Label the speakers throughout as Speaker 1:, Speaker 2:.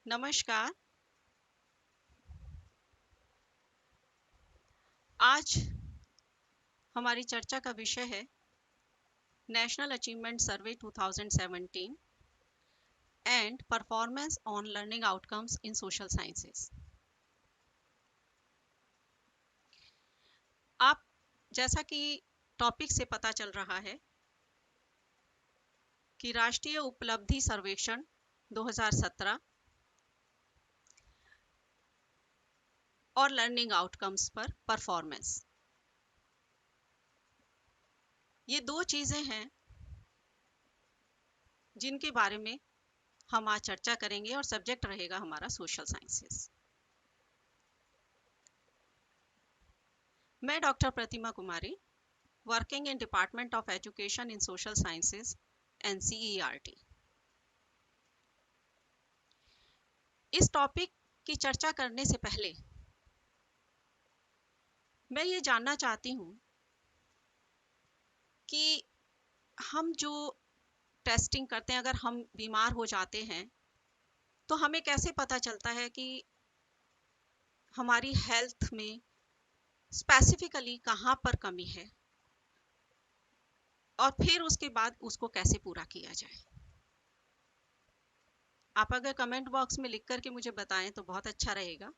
Speaker 1: नमस्कार। आज हमारी चर्चा का विषय है national achievement survey 2017 and performance on learning outcomes in social sciences. आप जैसा कि टॉपिक से पता चल रहा है कि राष्ट्रीय उपलब्धि सर्वेक्षण 2017 और लर्निंग आउटकम्स पर परफॉर्मेंस, ये दो चीज़ें हैं जिनके बारे में हम आज चर्चा करेंगे और सब्जेक्ट रहेगा हमारा सोशल साइंसेस। मैं doctor Pratima Kumari, working in department of education in social sciences NCERT। इस टॉपिक की चर्चा करने से पहले मैं ये जानना चाहती हूँ कि हम जो टेस्टिंग करते हैं, अगर हम बीमार हो जाते हैं तो हमें कैसे पता चलता है कि हमारी हेल्थ में स्पेसिफिकली कहाँ पर कमी है और फिर उसके बाद उसको कैसे पूरा किया जाए। आप अगर कमेंट बॉक्स में लिख करके मुझे बताएं तो बहुत अच्छा रहेगा,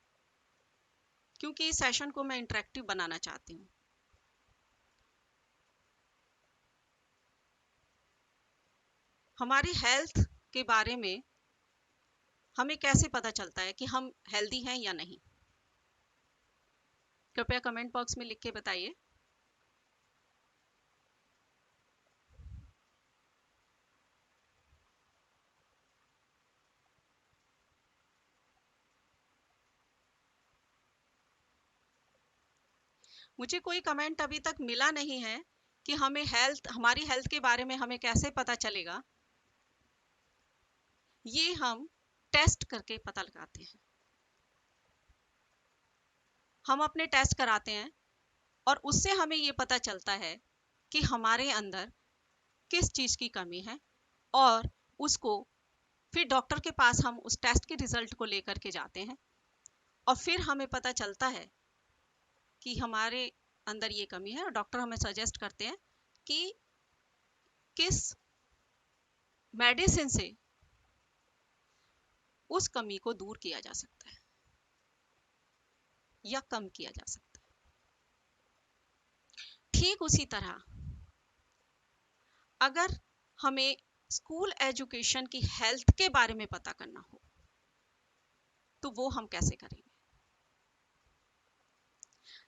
Speaker 1: क्योंकि इस सेशन को मैं इंटरेक्टिव बनाना चाहती हूँ। हमारी हेल्थ के बारे में हमें कैसे पता चलता है कि हम हेल्दी हैं या नहीं? कृपया कमेंट बॉक्स में लिख के बताइए। मुझे कोई कमेंट अभी तक मिला नहीं है कि हमारी हेल्थ के बारे में हमें कैसे पता चलेगा। ये हम टेस्ट करके पता लगाते हैं। हम अपने टेस्ट कराते हैं और उससे हमें ये पता चलता है कि हमारे अंदर किस चीज़ की कमी है, और उसको फिर डॉक्टर के पास हम उस टेस्ट के रिजल्ट को लेकर के जाते हैं और फिर हमें पता चलता है कि हमारे अंदर ये कमी है और डॉक्टर हमें सजेस्ट करते हैं कि किस मेडिसिन से उस कमी को दूर किया जा सकता है या कम किया जा सकता है। ठीक उसी तरह अगर हमें स्कूल एजुकेशन की हेल्थ के बारे में पता करना हो तो वो हम कैसे करेंगे?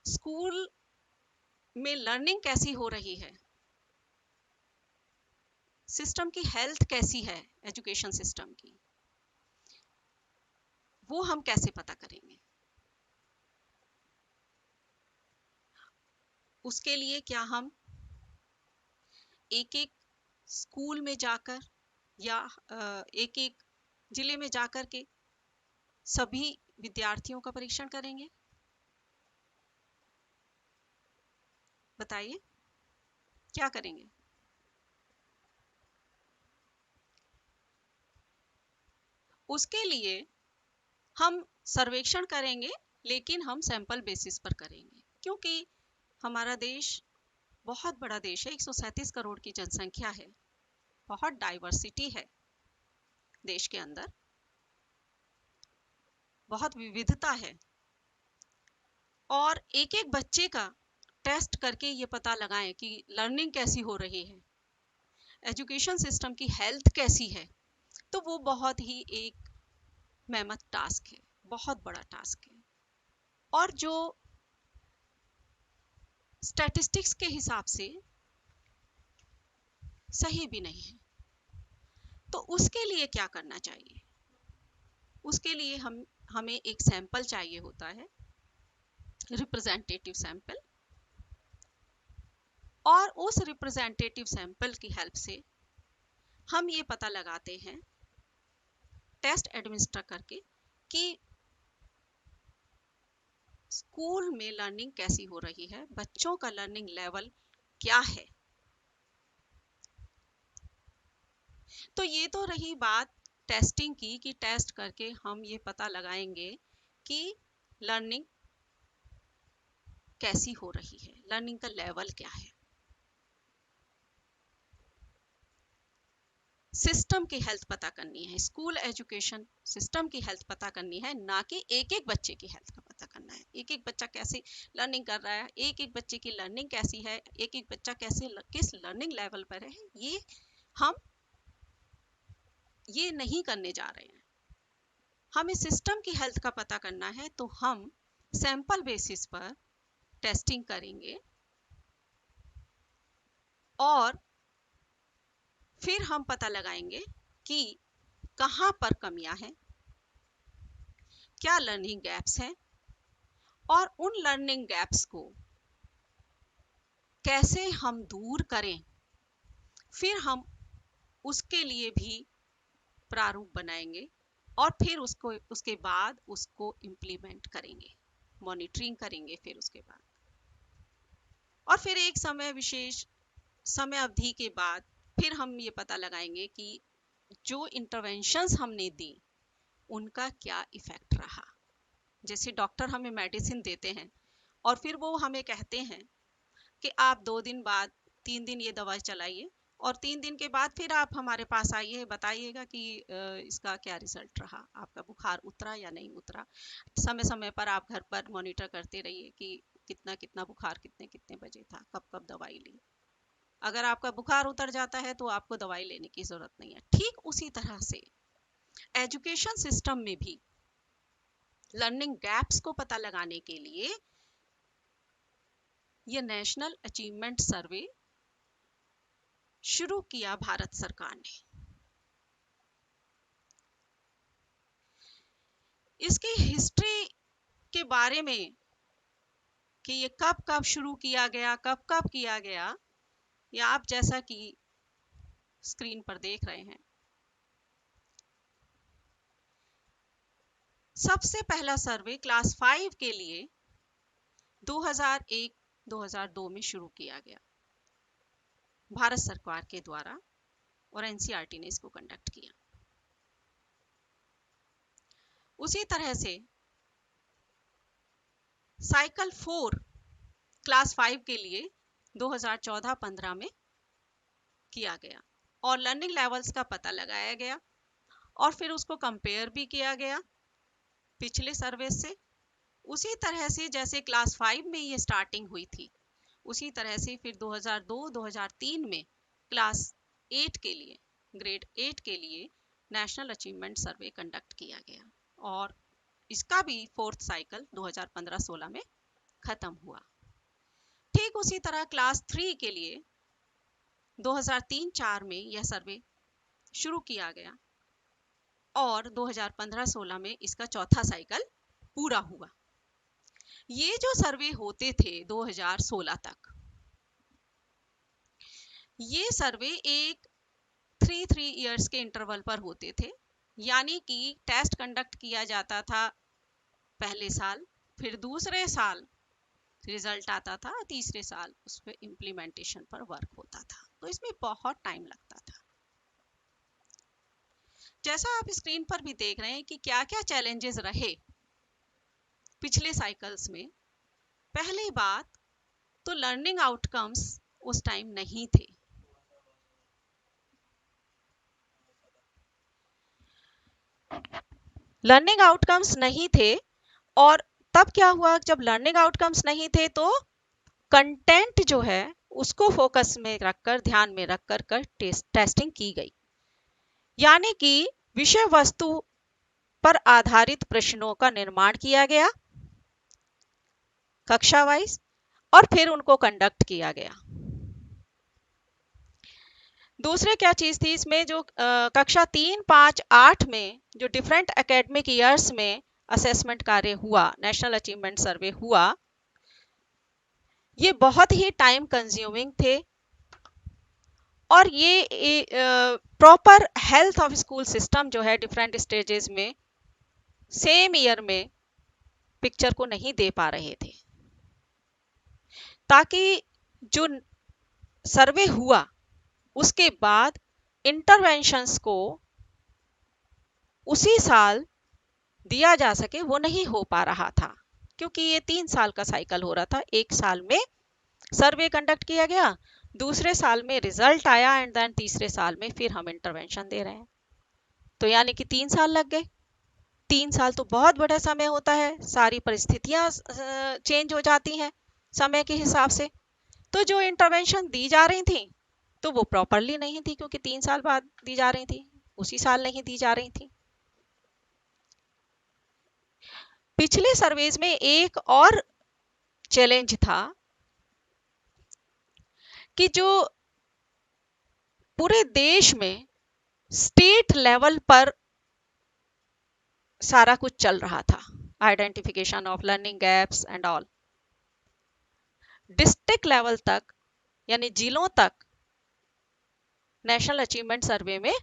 Speaker 1: स्कूल में लर्निंग कैसी हो रही है, सिस्टम की हेल्थ कैसी है, एजुकेशन सिस्टम की, वो हम कैसे पता करेंगे? उसके लिए क्या हम एक एक स्कूल में जाकर या एक एक जिले में जाकर के सभी विद्यार्थियों का परीक्षण करेंगे? बताइए क्या करेंगे? उसके लिए हम सर्वेक्षण करेंगे, लेकिन हम सैंपल बेसिस पर करेंगे, क्योंकि हमारा देश बहुत बड़ा देश है, 137 करोड़ की जनसंख्या है, बहुत डाइवर्सिटी है देश के अंदर, बहुत विविधता है, और एक एक बच्चे का टेस्ट करके ये पता लगाएं कि लर्निंग कैसी हो रही है, एजुकेशन सिस्टम की हेल्थ कैसी है, तो वो बहुत ही एक मेहनत टास्क है, बहुत बड़ा टास्क है, और जो स्टैटिस्टिक्स के हिसाब से सही भी नहीं है। तो उसके लिए क्या करना चाहिए? उसके लिए हमें एक सैंपल चाहिए होता है, रिप्रेजेंटेटिव सैंपल, और उस रिप्रेजेंटेटिव सैंपल की हेल्प से हम ये पता लगाते हैं टेस्ट एडमिनिस्टर करके कि स्कूल में लर्निंग कैसी हो रही है, बच्चों का लर्निंग लेवल क्या है। तो ये तो रही बात टेस्टिंग की कि टेस्ट करके हम ये पता लगाएंगे कि लर्निंग कैसी हो रही है, लर्निंग का लेवल क्या है। सिस्टम की हेल्थ पता करनी है, स्कूल एजुकेशन सिस्टम की हेल्थ पता करनी है, ना कि एक एक बच्चे की हेल्थ का पता करना है। एक एक बच्चा कैसे लर्निंग कर रहा है, एक एक बच्चे की लर्निंग कैसी है, एक एक बच्चा कैसे किस लर्निंग लेवल पर है, ये हम ये नहीं करने जा रहे हैं। हमें सिस्टम की हेल्थ का पता करना है, तो हम सैंपल बेसिस पर टेस्टिंग करेंगे और फिर हम पता लगाएंगे कि कहाँ पर कमियां हैं, क्या लर्निंग गैप्स हैं, और उन लर्निंग गैप्स को कैसे हम दूर करें। फिर हम उसके लिए भी प्रारूप बनाएंगे और फिर उसके बाद उसको इम्प्लीमेंट करेंगे, मॉनिटरिंग करेंगे फिर उसके बाद। और फिर एक समय अवधि के बाद फिर हम ये पता लगाएंगे कि जो इंटरवेंशंस हमने दी उनका क्या इफेक्ट रहा। जैसे डॉक्टर हमें मेडिसिन देते हैं और फिर वो हमें कहते हैं कि आप 2 दिन बाद 3 दिन ये दवा चलाइए और 3 दिन के बाद फिर आप हमारे पास आइए, बताइएगा कि इसका क्या रिजल्ट रहा, आपका बुखार उतरा या नहीं उतरा। समय समय पर आप घर पर मॉनिटर करते रहिए कि कितना कितना बुखार कितने कितने बजे था, कब कब दवाई ली। अगर आपका बुखार उतर जाता है तो आपको दवाई लेने की जरूरत नहीं है। ठीक उसी तरह से एजुकेशन सिस्टम में भी लर्निंग गैप्स को पता लगाने के लिए ये नेशनल अचीवमेंट सर्वे शुरू किया भारत सरकार ने। इसकी हिस्ट्री के बारे में कि ये कब कब शुरू किया गया, कब कब किया गया, ये आप जैसा कि स्क्रीन पर देख रहे हैं। सबसे पहला सर्वे क्लास 5 के लिए 2001-2002 में शुरू किया गया भारत सरकार के द्वारा और एनसीईआरटी ने इसको कंडक्ट किया। उसी तरह से साइकिल 4 क्लास 5 के लिए 2014-15 में किया गया और लर्निंग लेवल्स का पता लगाया गया और फिर उसको कंपेयर भी किया गया पिछले सर्वे से। उसी तरह से जैसे क्लास 5 में ये स्टार्टिंग हुई थी, उसी तरह से फिर 2002-2003 में क्लास 8 के लिए, ग्रेड 8 के लिए नेशनल अचीवमेंट सर्वे कंडक्ट किया गया और इसका भी फोर्थ साइकिल 2015-16 में खत्म हुआ। ठीक उसी तरह क्लास 3 के लिए 2003-4 में यह सर्वे शुरू किया गया और 2015-16 में इसका चौथा साइकिल पूरा हुआ। ये जो सर्वे होते थे 2016 तक, ये सर्वे एक 3 इयर्स के इंटरवल पर होते थे, यानी कि टेस्ट कंडक्ट किया जाता था पहले साल, फिर दूसरे साल रिजल्ट आता था, तीसरे साल उस पर इम्प्लीमेंटेशन पर वर्क होता था। तो इसमें बहुत टाइम लगता था। जैसा आप स्क्रीन पर भी देख रहे हैं कि क्या क्या चैलेंजेस रहे पिछले साइकिल्स में। पहली बात तो लर्निंग आउटकम्स उस टाइम नहीं थे। लर्निंग आउटकम्स नहीं थे और तब क्या हुआ, जब लर्निंग आउटकम्स नहीं थे तो कंटेंट जो है उसको फोकस में रखकर, ध्यान में रखकर टेस्टिंग की गई, यानी कि विषय वस्तु पर आधारित प्रश्नों का निर्माण किया गया कक्षा वाइज और फिर उनको कंडक्ट किया गया। दूसरे क्या चीज थी इसमें, जो कक्षा 3, 5, 8 में जो डिफरेंट एकेडमिक ईयर्स में असेसमेंट कार्य हुआ, नेशनल अचीवमेंट सर्वे हुआ, ये बहुत ही टाइम कंज्यूमिंग थे और ये proper health of school system जो है डिफरेंट स्टेजेस में सेम ईयर में पिक्चर को नहीं दे पा रहे थे, ताकि जो सर्वे हुआ उसके बाद इंटरवेंशंस को उसी साल दिया जा सके वो नहीं हो पा रहा था, क्योंकि ये 3 साल का साइकिल हो रहा था। एक साल में सर्वे कंडक्ट किया गया, दूसरे साल में रिजल्ट आया, एंड देन तीसरे साल में फिर हम इंटरवेंशन दे रहे हैं। तो यानी कि 3 साल लग गए। 3 साल तो बहुत बड़ा समय होता है, सारी परिस्थितियां चेंज हो जाती हैं समय के हिसाब से। तो जो इंटरवेंशन दी जा रही थी तो वो प्रॉपरली नहीं थी, क्योंकि 3 साल बाद दी जा रही थी, उसी साल नहीं दी जा रही थी। पिछले सर्वेज में एक और चैलेंज था कि जो पूरे देश में स्टेट लेवल पर सारा कुछ चल रहा था, identification of learning gaps and all, district level तक यानी जिलों तक नेशनल अचीवमेंट सर्वे में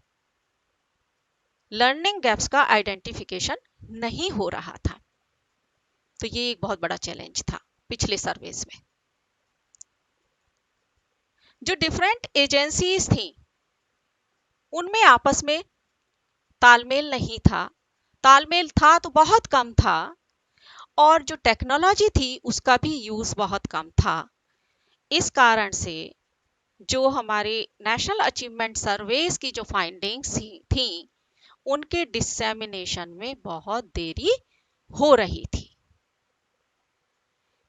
Speaker 1: लर्निंग गैप्स का आइडेंटिफिकेशन नहीं हो रहा था। तो ये एक बहुत बड़ा चैलेंज था पिछले सर्वेज में। जो डिफरेंट एजेंसीज थी उनमें आपस में तालमेल नहीं था, तालमेल था तो बहुत कम था, और जो टेक्नोलॉजी थी उसका भी यूज बहुत कम था। इस कारण से जो हमारे नेशनल अचीवमेंट सर्वेस की जो फाइंडिंग्स थी उनके डिसेमिनेशन में बहुत देरी हो रही थी।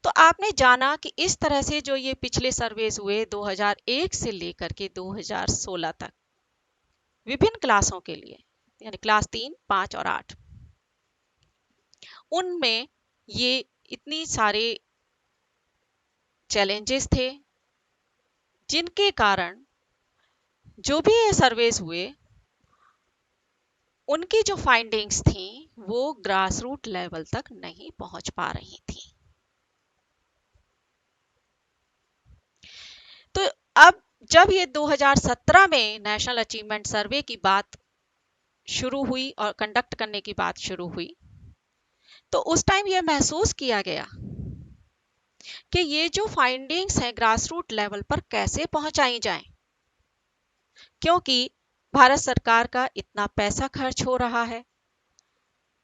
Speaker 1: तो आपने जाना कि इस तरह से जो ये पिछले सर्वेस हुए 2001 से लेकर के 2016 तक विभिन्न क्लासों के लिए, यानी क्लास 3, 5 और 8, उनमें ये इतनी सारे चैलेंजेस थे जिनके कारण जो भी ये सर्वेस हुए उनकी जो फाइंडिंग्स थी वो ग्रास रूट लेवल तक नहीं पहुंच पा रही थी। तो अब जब ये 2017 में नेशनल अचीवमेंट सर्वे की बात शुरू हुई और कंडक्ट करने की बात शुरू हुई, तो उस टाइम ये महसूस किया गया कि ये जो फाइंडिंग्स हैं ग्रास रूट लेवल पर कैसे पहुंचाई जाएं, क्योंकि भारत सरकार का इतना पैसा खर्च हो रहा है,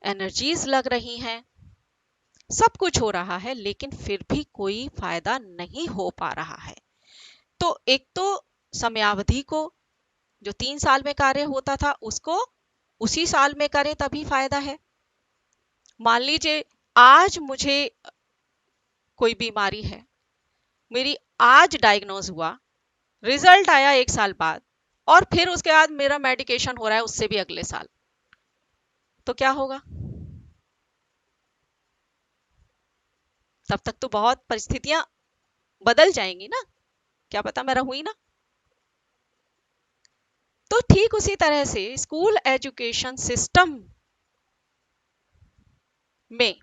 Speaker 1: एनर्जीज लग रही हैं, सब कुछ हो रहा है, लेकिन फिर भी कोई फायदा नहीं हो पा रहा है। तो एक तो समयावधि को, जो 3 साल में कार्य होता था उसको उसी साल में करें तभी फायदा है। मान लीजिए आज मुझे कोई बीमारी है, मेरी आज डायग्नोज हुआ, रिजल्ट आया 1 साल बाद, और फिर उसके बाद मेरा मेडिकेशन हो रहा है उससे भी अगले साल, तो क्या होगा? तब तक तो बहुत परिस्थितियां बदल जाएंगी ना, क्या पता मैं रहूं ही ना। तो ठीक उसी तरह से स्कूल एजुकेशन सिस्टम में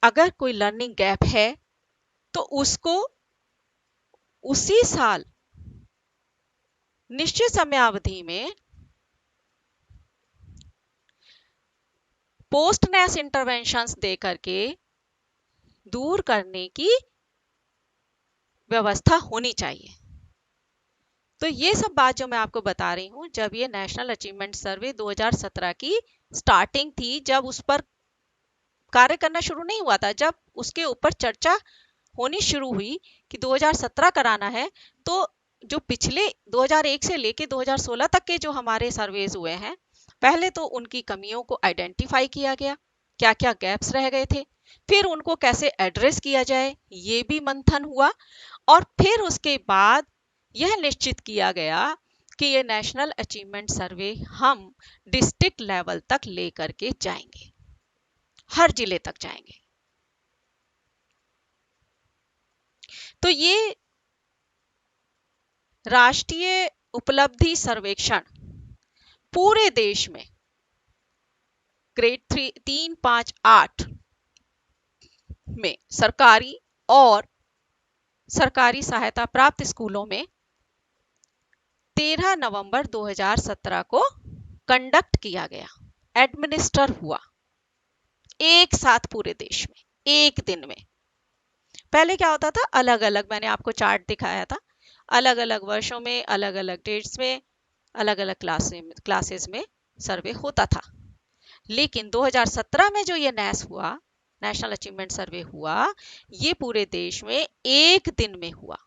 Speaker 1: अगर कोई लर्निंग गैप है तो उसको उसी साल निश्चित समयावधि में पोस्ट नेस इंटरवेंशंस दे करके दूर करने की व्यवस्था होनी चाहिए। तो ये सब बात जो मैं आपको बता रही हूँ, जब ये नेशनल अचीवमेंट सर्वे 2017 की स्टार्टिंग थी, जब उस पर कार्य करना शुरू नहीं हुआ था, जब उसके ऊपर चर्चा होनी शुरू हुई कि 2017 कराना है, तो जो पिछले 2001 से लेके 2016 तक के जो हमारे सर्वेज हुए हैं, पहले तो उनकी कमियों को आइडेंटिफाई किया गया, क्या क्या गैप्स रह गए थे, फिर उनको कैसे एड्रेस किया जाए ये भी मंथन हुआ, और फिर उसके बाद यह निश्चित किया गया कि ये नेशनल अचीवमेंट सर्वे हम डिस्ट्रिक्ट लेवल तक लेकर के जाएंगे, हर जिले तक जाएंगे। तो ये राष्ट्रीय उपलब्धि सर्वेक्षण पूरे देश में ग्रेड 3, 5, 8 में सरकारी और सरकारी सहायता प्राप्त स्कूलों में 13 नवंबर 2017 को कंडक्ट किया गया, एडमिनिस्टर हुआ एक साथ पूरे देश में एक दिन में। पहले क्या होता था, अलग अलग, मैंने आपको चार्ट दिखाया था, अलग अलग वर्षों में अलग अलग डेट्स में अलग अलग क्लासेस में सर्वे होता था। लेकिन 2017 में जो ये नेस हुआ, नेशनल अचीवमेंट सर्वे हुआ, ये पूरे देश में एक दिन में हुआ,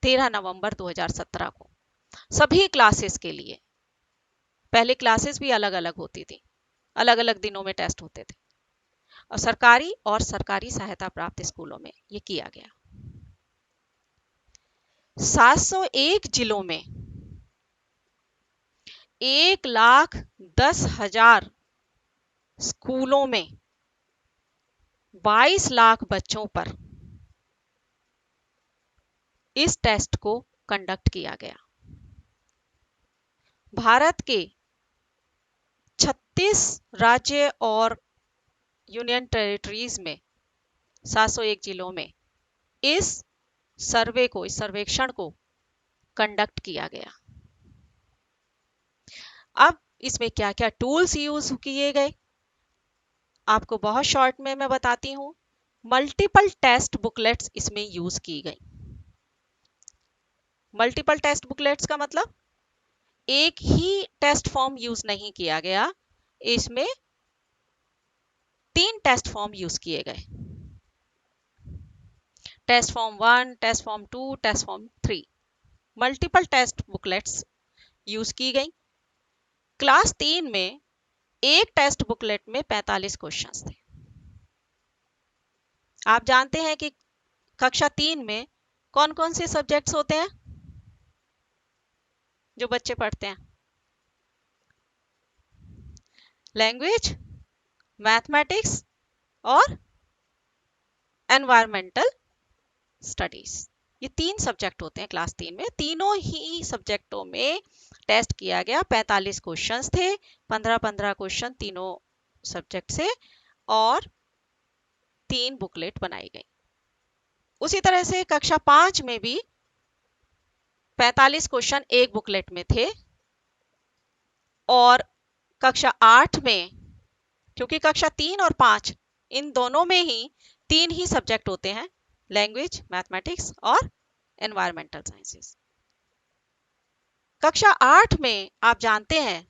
Speaker 1: 13 नवंबर 2017 को, सभी क्लासेस के लिए। पहले क्लासेस भी अलग अलग होती थी, अलग अलग दिनों में टेस्ट होते थे, और सरकारी सहायता प्राप्त स्कूलों में ये किया गया। 701 जिलों में 1,10,000 स्कूलों में 22 लाख बच्चों पर इस टेस्ट को कंडक्ट किया गया। भारत के 36 राज्य और यूनियन टेरिटरीज में 701 जिलों में इस सर्वेक्षण को कंडक्ट किया गया। अब इसमें क्या क्या टूल्स यूज किए गए, आपको बहुत शॉर्ट में मैं बताती हूं। मल्टीपल टेस्ट बुकलेट्स इसमें यूज की गई। मल्टीपल टेस्ट बुकलेट्स का मतलब एक ही टेस्ट फॉर्म यूज नहीं किया गया, इसमें 3 टेस्ट फॉर्म यूज किए गए। Test form 1, test form 2, test form 3, multiple test booklets use की गई। क्लास 3 में एक टेस्ट बुकलेट में 45 क्वेश्चंस थे। आप जानते हैं कि कक्षा 3 में कौन कौन से सब्जेक्ट्स होते हैं जो बच्चे पढ़ते हैं? लैंग्वेज, मैथमेटिक्स और एनवायरमेंटल स्टडीज, ये 3 सब्जेक्ट होते हैं क्लास 3 में। तीनों ही सब्जेक्टों में टेस्ट किया गया। 45 क्वेश्चंस थे, 15-15 क्वेश्चन तीनों सब्जेक्ट से, और 3 बुकलेट बनाई गई। उसी तरह से कक्षा 5 में भी 45 क्वेश्चन एक बुकलेट में थे, और कक्षा 8 में, क्योंकि कक्षा 3 और 5 इन दोनों में ही 3 ही सब्जेक्ट होते हैं, लैंग्वेज, मैथमेटिक्स और एनवायरमेंटल साइंसेस। कक्षा 8 में आप जानते हैं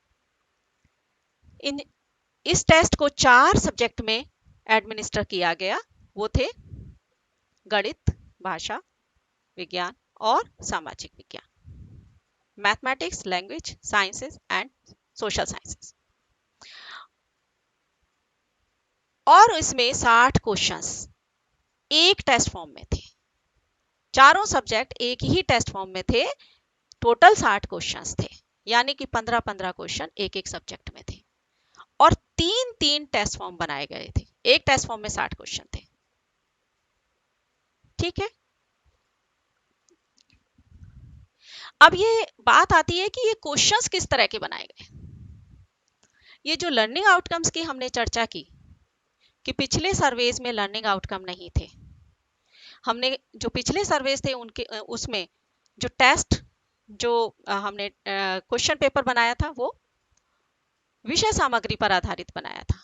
Speaker 1: इस टेस्ट को 4 सब्जेक्ट में एडमिनिस्टर किया गया। वो थे गणित, भाषा विज्ञान और सामाजिक विज्ञान, mathematics, language, sciences and social sciences. और इसमें 60 क्वेश्चंस एक टेस्ट फॉर्म में थे। चारों सब्जेक्ट एक ही टेस्ट फॉर्म में थे, टोटल 60 क्वेश्चंस थे, यानी कि 15-15 क्वेश्चन एक एक सब्जेक्ट में थे, और 3-3 टेस्ट फॉर्म बनाए गए थे। एक टेस्ट फॉर्म में 60 क्वेश्चन थे। ठीक है, अब ये बात आती है कि ये क्वेश्चंस किस तरह के बनाए गए। ये जो लर्निंग आउटकम्स की हमने चर्चा की कि पिछले सर्वेज में लर्निंग आउटकम नहीं थे, हमने जो पिछले सर्वेज थे उनके उसमें जो टेस्ट जो हमने क्वेश्चन पेपर बनाया था वो विषय सामग्री पर आधारित बनाया था,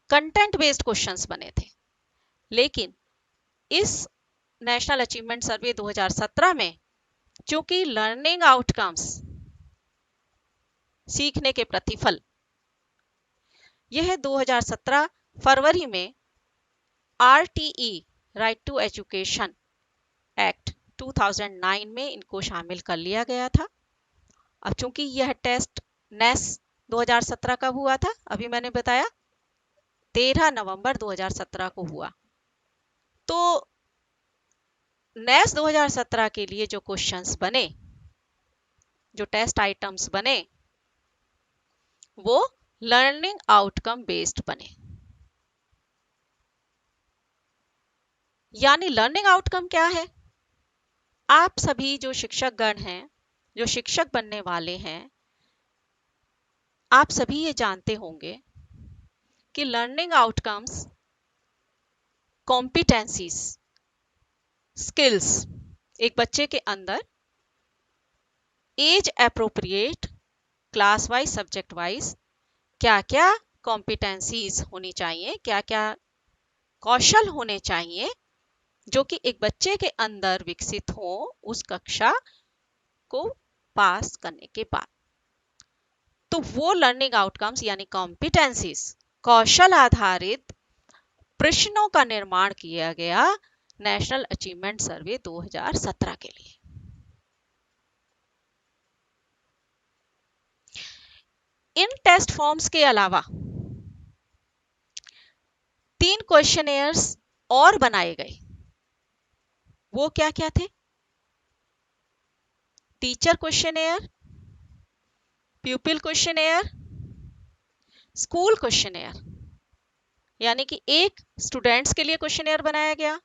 Speaker 1: कंटेंट बेस्ड क्वेश्चंस बने थे। लेकिन इस नेशनल अचीवमेंट सर्वे 2017 में चूंकि लर्निंग आउटकम्स, सीखने के प्रतिफल, यह 2017 फरवरी में RTE right to education act 2009 में इनको शामिल कर लिया गया था। अब चूंकि यह टेस्ट नेस 2017 का हुआ था, अभी मैंने बताया 13 नवंबर 2017 को हुआ, तो नेस 2017 के लिए जो क्वेश्चंस बने, जो टेस्ट आइटम्स बने, वो लर्निंग आउटकम बेस्ड बने। यानी लर्निंग आउटकम क्या है? आप सभी जो शिक्षक गण हैं, जो शिक्षक बनने वाले हैं, आप सभी ये जानते होंगे कि लर्निंग आउटकम्स कॉम्पिटेंसीज, स्किल्स, एक बच्चे के अंदर age appropriate, class wise, subject wise क्या क्या कॉम्पिटेंसीज होनी चाहिए, क्या क्या कौशल होने चाहिए जो कि एक बच्चे के अंदर विकसित हो उस कक्षा को पास करने के बाद। तो वो लर्निंग आउटकम्स यानी कॉम्पिटेंसीज, कौशल आधारित प्रश्नों का निर्माण किया गया नेशनल अचीवमेंट सर्वे 2017 के लिए। इन टेस्ट फॉर्म्स के अलावा 3 क्वेश्चनेयर्स और बनाए गए। वो क्या क्या थे? Teacher questionnaire, प्यूपिल questionnaire, school questionnaire. यानी कि एक स्टूडेंट्स के लिए क्वेश्चनेयर बनाया गया,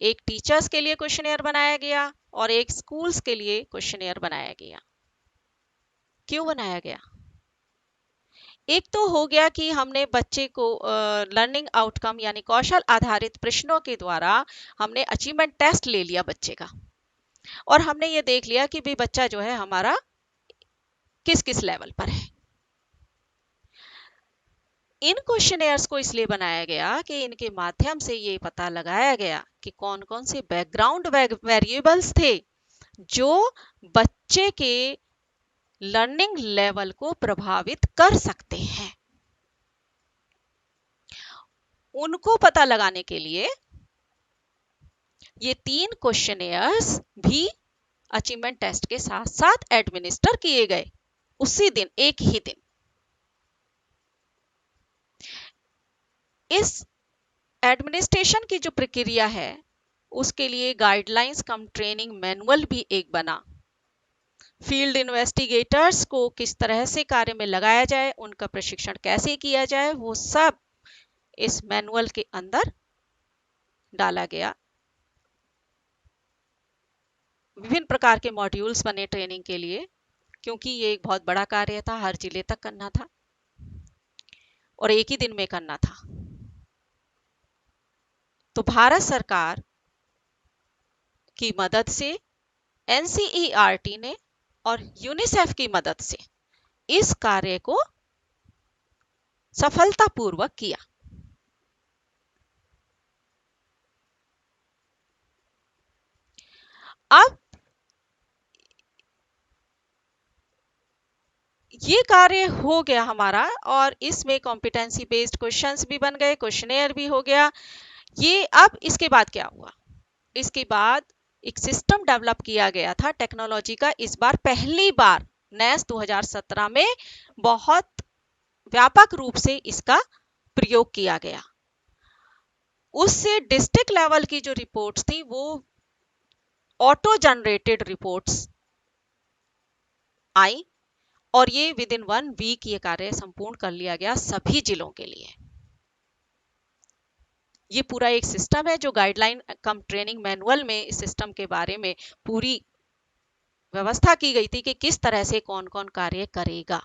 Speaker 1: एक टीचर्स के लिए क्वेश्चनेयर बनाया गया और एक स्कूल्स के लिए क्वेश्चनेयर बनाया गया। क्यों बनाया गया? एक तो हो गया कि हमने बच्चे को लर्निंग आउटकम यानी कौशल आधारित प्रश्नों के द्वारा हमने अचीवमेंट टेस्ट ले लिया बच्चे का, और हमने ये देख लिया कि भी बच्चा जो है हमारा किस किस लेवल पर है। इन क्वेश्चनेयर्स को इसलिए बनाया गया कि इनके माध्यम से ये पता लगाया गया कि कौन कौन से बैकग्राउंड वेरिएबल्स थे जो बच्चे के लर्निंग लेवल को प्रभावित कर सकते हैं। उनको पता लगाने के लिए ये 3 क्वेश्चनेयर्स भी अचीवमेंट टेस्ट के साथ साथ एडमिनिस्टर किए गए उसी दिन, एक ही दिन। इस एडमिनिस्ट्रेशन की जो प्रक्रिया है उसके लिए गाइडलाइंस कम ट्रेनिंग मैनुअल भी एक बना। फील्ड इन्वेस्टिगेटर्स को किस तरह से कार्य में लगाया जाए, उनका प्रशिक्षण कैसे किया जाए, वो सब इस मैनुअल के अंदर डाला गया। विभिन्न प्रकार के मॉड्यूल्स बने ट्रेनिंग के लिए, क्योंकि ये एक बहुत बड़ा कार्य था, हर जिले तक करना था और एक ही दिन में करना था। तो भारत सरकार की मदद से, एनसीईआरटी ने और यूनिसेफ की मदद से इस कार्य को सफलतापूर्वक किया। अब ये कार्य हो गया हमारा और इसमें कॉम्पिटेंसी बेस्ड क्वेश्चंस भी बन गए, क्वेश्चनेयर भी हो गया। ये अब इसके बाद क्या हुआ? इसके बाद एक सिस्टम डेवलप किया गया था टेक्नोलॉजी का। इस बार पहली बार नेस 2017 में बहुत व्यापक रूप से इसका प्रयोग किया गया। उससे डिस्ट्रिक्ट लेवल की जो रिपोर्ट्स थी वो ऑटो जनरेटेड रिपोर्ट्स आई और ये विद इन 1 वीक ये कार्य संपूर्ण कर लिया गया सभी जिलों के लिए। ये पूरा एक सिस्टम है जो गाइडलाइन कम ट्रेनिंग मैनुअल में इस सिस्टम के बारे में पूरी व्यवस्था की गई थी कि किस तरह से कौन कौन कार्य करेगा।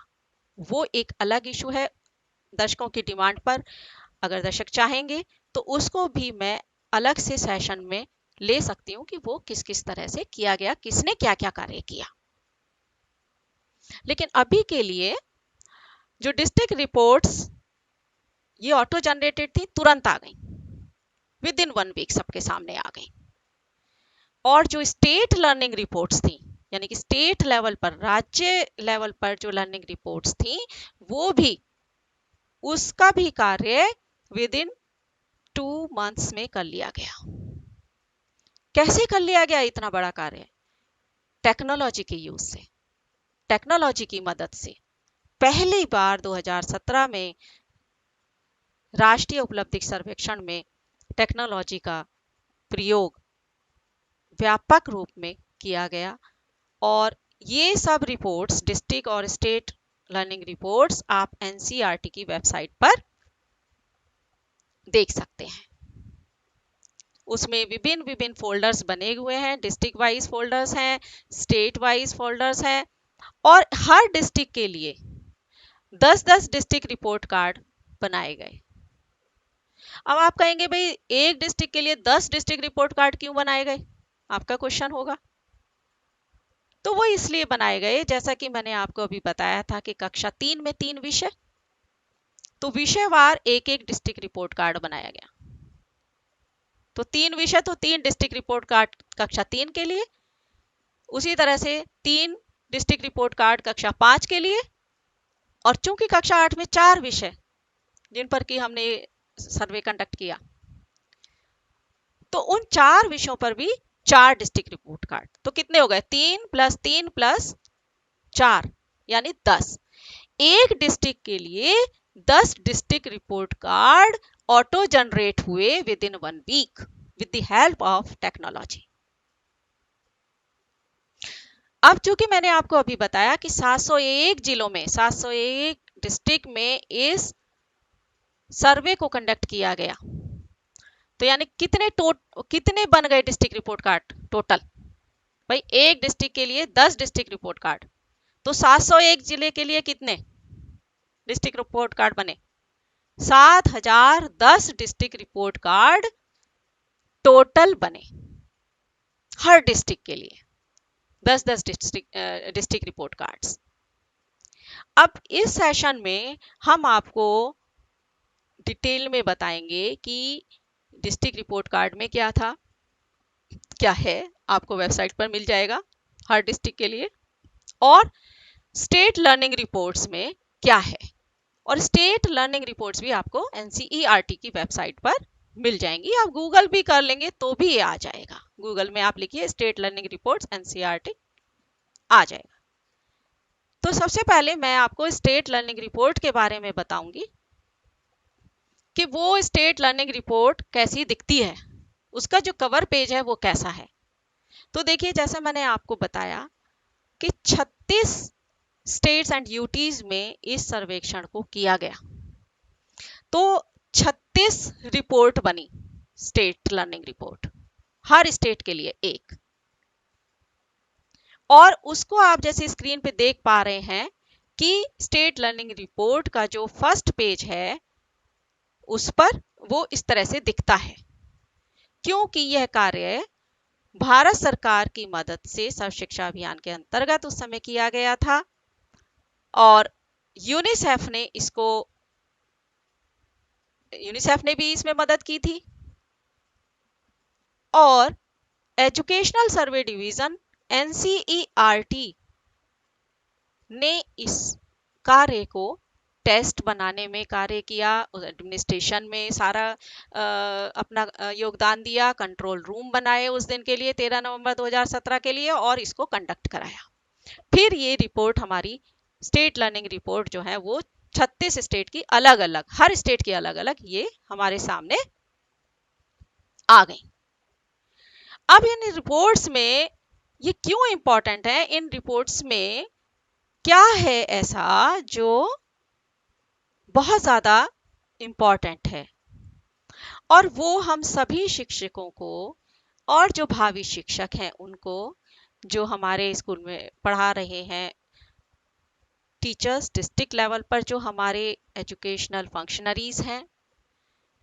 Speaker 1: वो एक अलग इशू है, दर्शकों की डिमांड पर अगर दर्शक चाहेंगे तो उसको भी मैं अलग से सेशन में ले सकती हूँ कि वो किस किस तरह से किया गया, किसने क्या क्या कार्य किया। लेकिन अभी के लिए जो डिस्ट्रिक्ट रिपोर्ट्स ये ऑटो जनरेटेड थी, तुरंत आ गई, विद इन 1 वीक सबके सामने आ गई। और जो स्टेट लर्निंग रिपोर्ट्स थी, यानी कि स्टेट लेवल पर, राज्य लेवल पर जो लर्निंग रिपोर्ट्स थी, वो भी, उसका भी कार्य विद इन 2 मंथ्स में कर लिया गया। कैसे कर लिया गया इतना बड़ा कार्य? टेक्नोलॉजी के यूज से, टेक्नोलॉजी की मदद से पहली बार 2017 में राष्ट्रीय उपलब्धि सर्वेक्षण में टेक्नोलॉजी का प्रयोग व्यापक रूप में किया गया। और ये सब रिपोर्ट्स, डिस्ट्रिक्ट और स्टेट लर्निंग रिपोर्ट्स, आप एनसीईआरटी की वेबसाइट पर देख सकते हैं। उसमें विभिन्न विभिन्न फोल्डर्स बने हुए हैं, डिस्ट्रिक्ट वाइज फोल्डर्स हैं, स्टेट वाइज फोल्डर्स हैं और हर डिस्ट्रिक्ट के लिए 10-10 डिस्ट्रिक्ट रिपोर्ट कार्ड बनाए गए। अब आप कहेंगे भाई एक डिस्ट्रिक्ट के लिए 10 डिस्ट्रिक्ट रिपोर्ट कार्ड क्यों बनाए गए? आपका क्वेश्चन होगा। तो वो इसलिए बनाए गए, जैसा कि मैंने आपको अभी बताया था कि कक्षा 3 में 3 विषय, तो विषयवार एक एक डिस्ट्रिक्ट रिपोर्ट कार्ड बनाया गया। तो 3 विषय तो 3 डिस्ट्रिक्ट रिपोर्ट कार्ड कक्षा 3 के लिए, उसी तरह से 3 डिस्ट्रिक्ट रिपोर्ट कार्ड कक्षा 5 के लिए और चूंकि कक्षा 8 में 4 विषय जिन पर कि हमने सर्वे कंडक्ट किया, तो उन 4 विषयों पर भी 4 डिस्ट्रिक्ट रिपोर्ट कार्ड। तो कितने हो गए? 3 + 3 + 4 यानी 10। एक डिस्ट्रिक्ट के लिए 10 district report card auto generate हुए within 1 week with the help of technology. अब चूंकि मैंने आपको अभी बताया कि 701 जिलों में, 701 डिस्ट्रिक्ट में इस सर्वे को कंडक्ट किया गया, तो यानी कितने बन गए डिस्ट्रिक्ट रिपोर्ट कार्ड टोटल? भाई एक डिस्ट्रिक्ट के लिए 10 डिस्ट्रिक्ट रिपोर्ट कार्ड, तो 701 जिले के लिए कितने डिस्ट्रिक्ट रिपोर्ट कार्ड बने? 7010 डिस्ट्रिक्ट रिपोर्ट कार्ड टोटल बने हर डिस्ट्रिक्ट के लिए, 10-10 डिस्ट्रिक्ट रिपोर्ट कार्ड्स। अब इस सेशन में हम आपको डिटेल में बताएंगे कि डिस्ट्रिक्ट रिपोर्ट कार्ड में क्या था, क्या है, आपको वेबसाइट पर मिल जाएगा हर डिस्ट्रिक्ट के लिए, और स्टेट लर्निंग रिपोर्ट्स में क्या है। और स्टेट लर्निंग रिपोर्ट्स भी आपको एनसीईआरटी की वेबसाइट पर मिल जाएंगी। आप गूगल भी कर लेंगे तो भी ये आ जाएगा। गूगल में आप लिखिए स्टेट लर्निंग रिपोर्ट्स एनसीईआरटी, आ जाएगा। तो सबसे पहले मैं आपको स्टेट लर्निंग रिपोर्ट के बारे में बताऊंगी कि वो स्टेट लर्निंग रिपोर्ट कैसी दिखती है, उसका जो कवर पेज है वो कैसा है। तो देखिए, जैसे मैंने आपको बताया कि 36 स्टेट्स एंड यूटीज में इस सर्वेक्षण को किया गया, तो 36 रिपोर्ट बनी, स्टेट लर्निंग रिपोर्ट, हर स्टेट के लिए एक। और उसको आप जैसे स्क्रीन पे देख पा रहे हैं कि स्टेट लर्निंग रिपोर्ट का जो फर्स्ट पेज है उस पर वो इस तरह से दिखता है, क्योंकि यह कार्य भारत सरकार की मदद से सर्व शिक्षा अभियान के अंतर्गत उस समय किया गया था, और यूनिसेफ ने भी इसमें मदद की थी, और एजुकेशनल सर्वे डिवीजन एनसीईआरटी ने इस कार्य को टेस्ट बनाने में कार्य किया, एडमिनिस्ट्रेशन में सारा अपना योगदान दिया, कंट्रोल रूम बनाए उस दिन के लिए 13 नवंबर 2017 के लिए, और इसको कंडक्ट कराया। फिर ये रिपोर्ट हमारी स्टेट लर्निंग रिपोर्ट जो है वो 36 स्टेट की अलग अलग, हर स्टेट की अलग अलग ये हमारे सामने आ गई। अब इन रिपोर्ट्स में ये क्यों इंपॉर्टेंट है, इन रिपोर्ट्स में क्या है ऐसा जो बहुत ज्यादा इंपॉर्टेंट है, और वो हम सभी शिक्षकों को और जो भावी शिक्षक हैं उनको, जो हमारे स्कूल में पढ़ा रहे हैं टीचर्स, डिस्ट्रिक्ट लेवल पर जो हमारे एजुकेशनल फंक्शनरीज हैं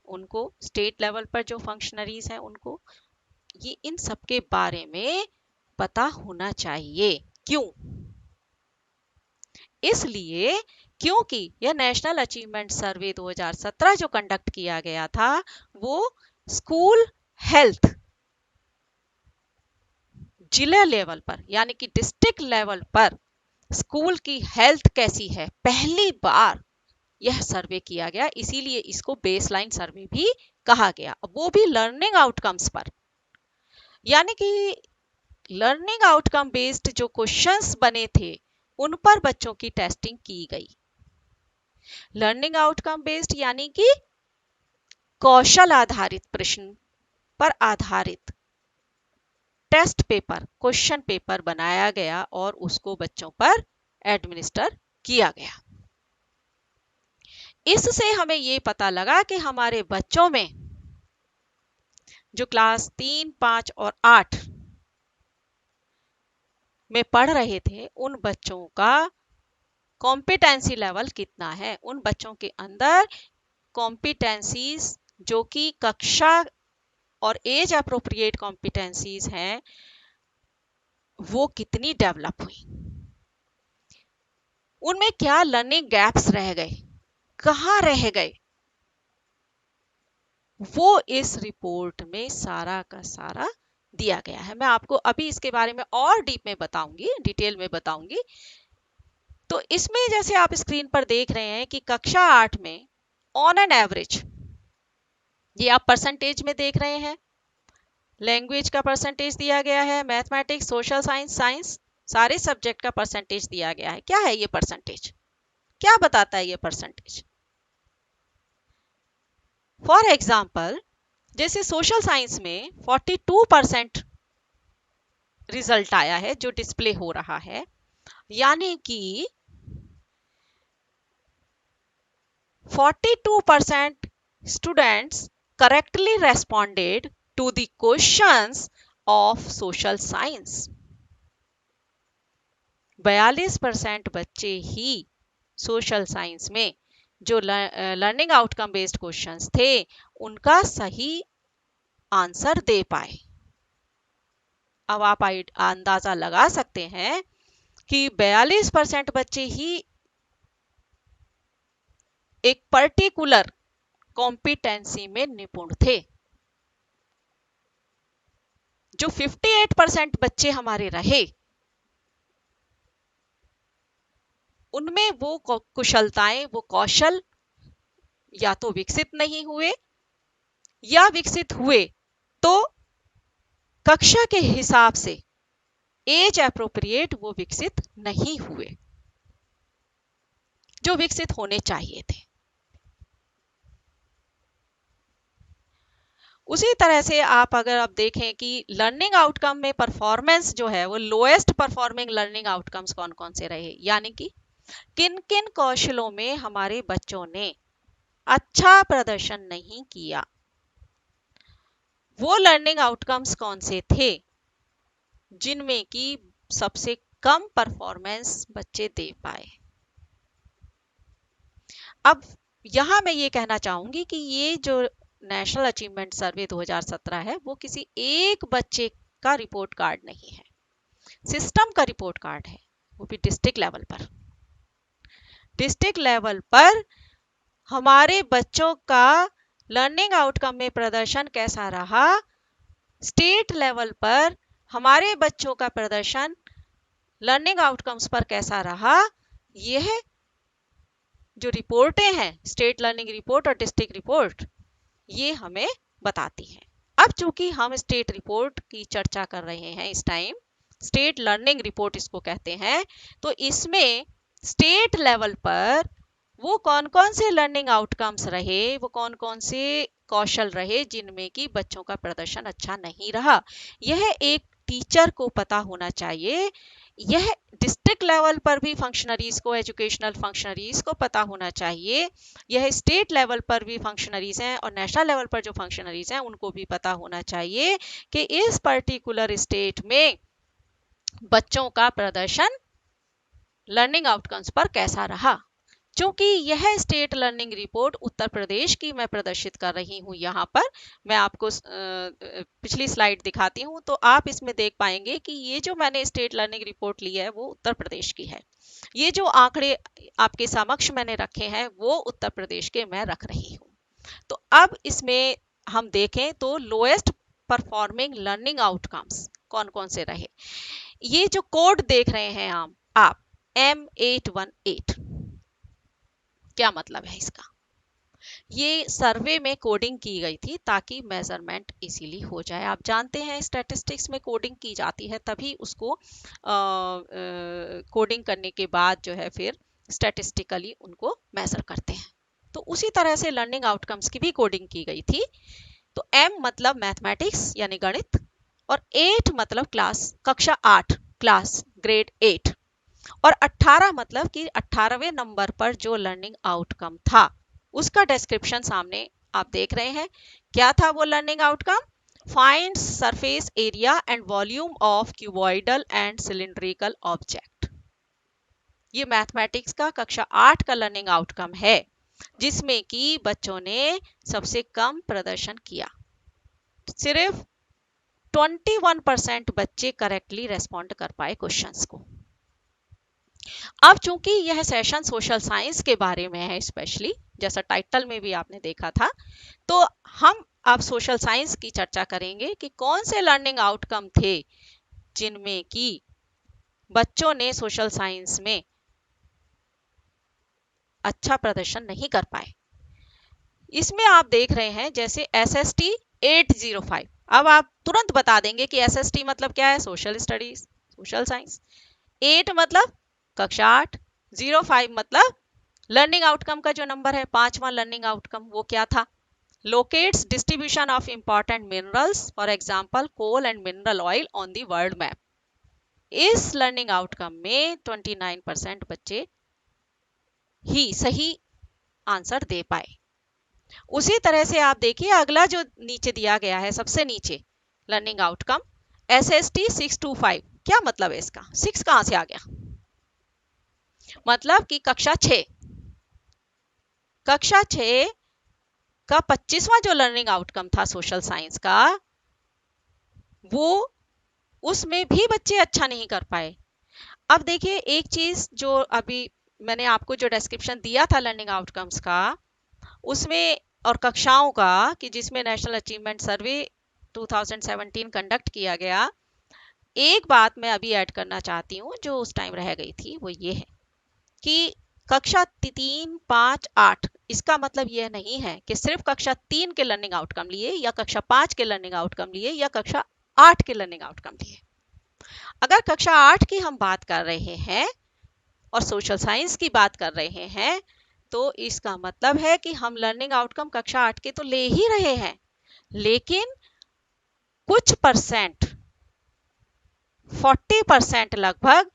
Speaker 1: उनको, स्टेट लेवल पर जो फंक्शनरीज हैं उनको, ये इन सब के बारे में पता होना चाहिए। क्यों? इसलिए क्योंकि यह नेशनल अचीवमेंट सर्वे 2017 जो कंडक्ट किया गया था वो स्कूल हेल्थ जिला लेवल पर यानी कि डिस्ट्रिक्ट लेवल पर स्कूल की हेल्थ कैसी है, पहली बार यह सर्वे किया गया, इसीलिए इसको बेसलाइन सर्वे भी कहा गया। वो भी लर्निंग आउटकम्स पर, यानी कि लर्निंग आउटकम बेस्ड जो क्वेश्चंस बने थे उन पर बच्चों की टेस्टिंग की गई। लर्निंग आउटकम बेस्ड यानी कि कौशल आधारित प्रश्न पर आधारित टेस्ट पेपर, क्वेश्चन पेपर बनाया गया और उसको बच्चों पर एडमिनिस्टर किया गया। इससे हमें ये पता लगा कि हमारे बच्चों में जो क्लास 3, 5 और 8 में पढ़ रहे थे उन बच्चों का कॉम्पिटेंसी लेवल कितना है, उन बच्चों के अंदर कॉम्पिटेंसीज जो कि कक्षा और एज अप्रोप्रिएट कॉम्पिटेंसीज हैं वो कितनी डेवलप हुई, उनमें क्या लर्निंग गैप्स रह गए, कहां रह गए, वो इस रिपोर्ट में सारा का सारा दिया गया है। मैं आपको अभी इसके बारे में और डीप में बताऊंगी, डिटेल में बताऊंगी तो इसमें जैसे आप स्क्रीन पर देख रहे हैं कि कक्षा 8 में ऑन एन एवरेज, ये आप परसेंटेज में देख रहे हैं, लैंग्वेज का परसेंटेज दिया गया है, मैथमेटिक्स, सोशल साइंस, साइंस, सारे सब्जेक्ट का परसेंटेज दिया गया है। क्या है ये परसेंटेज, क्या बताता है ये परसेंटेज? फॉर एग्जाम्पल, जैसे सोशल साइंस में 42% रिजल्ट आया है जो डिस्प्ले हो रहा है, यानी कि 42% students correctly responded to the questions of social science। 42% बच्चे ही सोशल साइंस में जो लर्निंग आउटकम बेस्ड क्वेश्चंस थे उनका सही आंसर दे पाए। अब आप अंदाजा लगा सकते हैं कि 42% बच्चे ही एक पर्टिकुलर कॉम्पिटेंसी में निपुण थे। जो 58% बच्चे हमारे रहे उनमें वो कुशलताएं, वो कौशल या तो विकसित नहीं हुए, या विकसित हुए तो कक्षा के हिसाब से एज एप्रोप्रिएट वो विकसित नहीं हुए जो विकसित होने चाहिए थे। उसी तरह से आप अगर आप देखें कि लर्निंग आउटकम में परफॉर्मेंस जो है वो लोएस्ट परफॉर्मिंग लर्निंग आउटकम्स कौन कौन से रहे, यानी कि किन किन कौशलों में हमारे बच्चों ने अच्छा प्रदर्शन नहीं किया, वो लर्निंग आउटकम्स कौन से थे जिनमें कि सबसे कम परफॉर्मेंस बच्चे दे पाए। अब यहां मैं ये कहना चाहूंगी कि ये जो नेशनल अचीवमेंट सर्वे 2017 है वो किसी एक बच्चे का रिपोर्ट कार्ड नहीं है, सिस्टम का रिपोर्ट कार्ड है, वो भी डिस्ट्रिक्ट लेवल पर। डिस्ट्रिक्ट लेवल पर हमारे बच्चों का लर्निंग आउटकम में प्रदर्शन कैसा रहा, स्टेट लेवल पर हमारे बच्चों का प्रदर्शन लर्निंग आउटकम्स पर कैसा रहा, यह जो रिपोर्टें हैं, स्टेट लर्निंग रिपोर्ट और डिस्ट्रिक्ट रिपोर्ट, ये हमें बताती हैं। अब चूंकि हम स्टेट रिपोर्ट की चर्चा कर रहे हैं इस टाइम, स्टेट लर्निंग रिपोर्ट इसको कहते हैं, तो इसमें स्टेट लेवल पर वो कौन कौन से लर्निंग आउटकम्स रहे, वो कौन कौन से कौशल रहे जिनमें कि बच्चों का प्रदर्शन अच्छा नहीं रहा, यह एक टीचर को पता होना चाहिए। यह डिस्ट्रिक्ट लेवल पर भी फंक्शनरीज को, एजुकेशनल फंक्शनरीज को पता होना चाहिए, यह स्टेट लेवल पर भी फंक्शनरीज हैं और नेशनल लेवल पर जो फंक्शनरीज हैं उनको भी पता होना चाहिए कि इस पर्टिकुलर स्टेट में बच्चों का प्रदर्शन लर्निंग आउटकम्स पर कैसा रहा। क्योंकि यह state learning report Uttar Pradesh की मैं प्रदर्शित कर रही हूँ, यहाँ पर मैं आपको पिछली स्लाइड दिखाती हूँ तो आप इसमें देख पाएंगे कि ये जो मैंने स्टेट लर्निंग रिपोर्ट ली है वो उत्तर प्रदेश की है। ये जो आंकड़े आपके समक्ष मैंने रखे हैं वो उत्तर प्रदेश के मैं रख रही हूँ। तो अब इसमें हम देखें तो लोएस्ट परफॉर्मिंग लर्निंग आउटकम्स कौन कौन से रहे। ये जो कोड देख रहे हैं आप M818, क्या मतलब है इसका? ये सर्वे में कोडिंग की गई थी ताकि मेजरमेंट इजीली हो जाए। आप जानते हैं स्टैटिस्टिक्स में कोडिंग की जाती है तभी उसको कोडिंग करने के बाद जो है फिर स्टैटिस्टिकली उनको मेजर करते हैं। तो उसी तरह से लर्निंग आउटकम्स की भी कोडिंग की गई थी। तो M मतलब मैथमेटिक्स यानी गणित, और 8 मतलब क्लास, कक्षा 8, क्लास ग्रेड 8, और 18 मतलब कि 18वें नंबर पर जो लर्निंग आउटकम था उसका डिस्क्रिप्शन सामने आप देख रहे हैं। क्या था वो learning outcome? Find surface area and volume of cuboidal and cylindrical object. ये मैथमेटिक्स का कक्षा 8 का लर्निंग आउटकम है जिसमें कि बच्चों ने सबसे कम प्रदर्शन किया। सिर्फ 21% बच्चे करेक्टली रेस्पॉन्ड कर पाए क्वेश्चंस को। अब चूंकि यह सेशन सोशल साइंस के बारे में है, स्पेशली जैसा टाइटल में भी आपने देखा था, तो हम अब सोशल साइंस की चर्चा करेंगे कि कौन से लर्निंग आउटकम थे जिनमें कि बच्चों ने सोशल साइंस में
Speaker 2: अच्छा प्रदर्शन नहीं कर पाए। इसमें आप देख रहे हैं जैसे SST 805। अब आप तुरंत बता देंगे कि SST मतलब क्या है, सोशल स्टडीज, सोशल साइंस। 8 मतलब कक्षा 8, 05 मतलब लर्निंग आउटकम का जो नंबर है, पांचवा लर्निंग आउटकम, वो क्या था, locates distribution of important minerals for example coal and mineral oil on the world map. इस लर्निंग आउटकम में 29% बच्चे ही सही आंसर दे पाए। उसी तरह से आप देखिए अगला जो नीचे दिया गया है, सबसे नीचे लर्निंग आउटकम SST 625। क्या मतलब है इसका, 6 कहां से आ गया, मतलब कि कक्षा 6 का 25वां जो लर्निंग आउटकम था सोशल साइंस का, वो उसमें भी बच्चे अच्छा नहीं कर पाए। अब देखिए एक चीज जो अभी मैंने आपको जो डिस्क्रिप्शन दिया था लर्निंग आउटकम्स का, उसमें और कक्षाओं का, कि जिसमें नेशनल अचीवमेंट सर्वे 2017 कंडक्ट किया गया, एक बात मैं अभी ऐड करना चाहती हूँ जो उस टाइम रह गई थी, वो ये है कि कक्षा 3, 5, 8, इसका मतलब यह नहीं है कि सिर्फ कक्षा 3 के लर्निंग आउटकम लिए या कक्षा 5 के लर्निंग आउटकम लिए या कक्षा 8 के लर्निंग आउटकम लिए। अगर कक्षा 8 की हम बात कर रहे हैं और सोशल साइंस की बात कर रहे हैं, तो इसका मतलब है कि हम लर्निंग आउटकम कक्षा 8 के तो ले ही रहे हैं, लेकिन कुछ परसेंट, 40% लगभग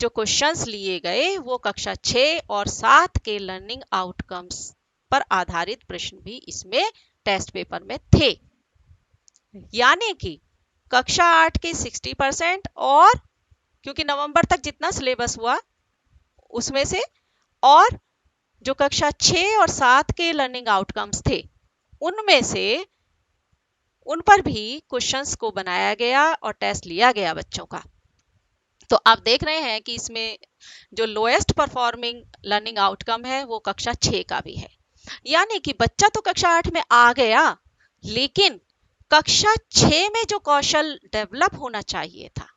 Speaker 2: जो क्वेश्चंस लिए गए वो कक्षा 6 और 7 के लर्निंग आउटकम्स पर आधारित प्रश्न भी इसमें टेस्ट पेपर में थे। यानी कि कक्षा 8 के 60% और क्योंकि नवंबर तक जितना सिलेबस हुआ उसमें से, और जो कक्षा 6 और 7 के लर्निंग आउटकम्स थे उनमें से उन पर भी क्वेश्चंस को बनाया गया और टेस्ट लिया गया बच्चों का। तो आप देख रहे हैं कि इसमें जो लोएस्ट परफॉर्मिंग लर्निंग आउटकम है वो कक्षा 6 का भी है। यानी कि बच्चा तो कक्षा 8 में आ गया, लेकिन कक्षा 6 में जो कौशल डेवलप होना चाहिए था,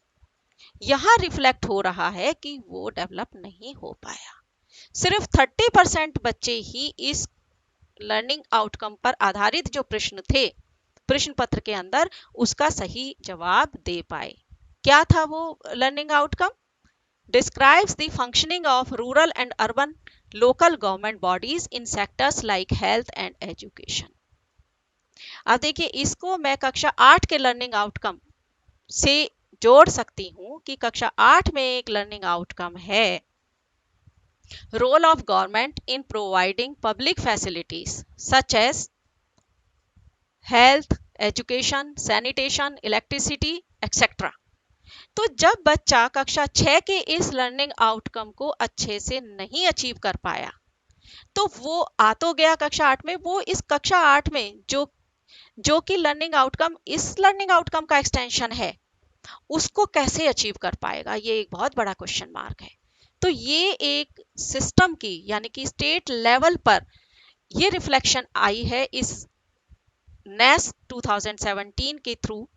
Speaker 2: यहां रिफ्लेक्ट हो रहा है कि वो डेवलप नहीं हो पाया। सिर्फ 30% बच्चे ही इस लर्निंग आउटकम पर आधारित जो प्रश्न थे प्रश्न पत्र के अंदर, उसका सही जवाब दे पाए। क्या था वो learning outcome, describes the functioning of rural and urban local government bodies in sectors like health and education। अब देखिए इसको मैं कक्षा 8 के लर्निंग आउटकम से जोड़ सकती हूँ कि कक्षा 8 में एक लर्निंग आउटकम है role of government in providing public facilities such as health, education, sanitation, electricity etcetera. तो जब बच्चा कक्षा 6 के इस लर्निंग आउटकम को अच्छे से नहीं अचीव कर पाया, तो वो आ तो गया कक्षा 8 में, वो इस कक्षा 8 में जो कि लर्निंग आउटकम इस लर्निंग आउटकम का एक्सटेंशन है, उसको कैसे अचीव कर पाएगा, ये एक बहुत बड़ा क्वेश्चन मार्क है। तो ये एक सिस्टम की यानी कि स्टेट लेवल पर ये रिफ्लेक्शन आई है इस नेस 2017 के थ्रू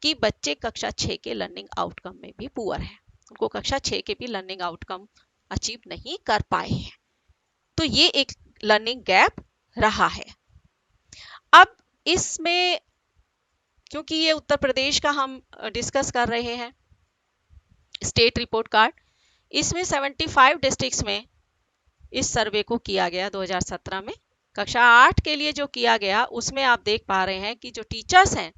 Speaker 2: कि बच्चे कक्षा 6 के लर्निंग आउटकम में भी पुअर हैं, उनको कक्षा 6 के भी लर्निंग आउटकम अचीव नहीं कर पाए हैं। तो ये एक लर्निंग गैप रहा है। अब इसमें क्योंकि ये उत्तर प्रदेश का हम डिस्कस कर रहे हैं स्टेट रिपोर्ट कार्ड, इसमें 75 डिस्ट्रिक्ट्स में इस सर्वे को किया गया 2017 में। कक्षा 8 के लिए जो किया गया उसमें आप देख पा रहे हैं कि जो टीचर्स हैं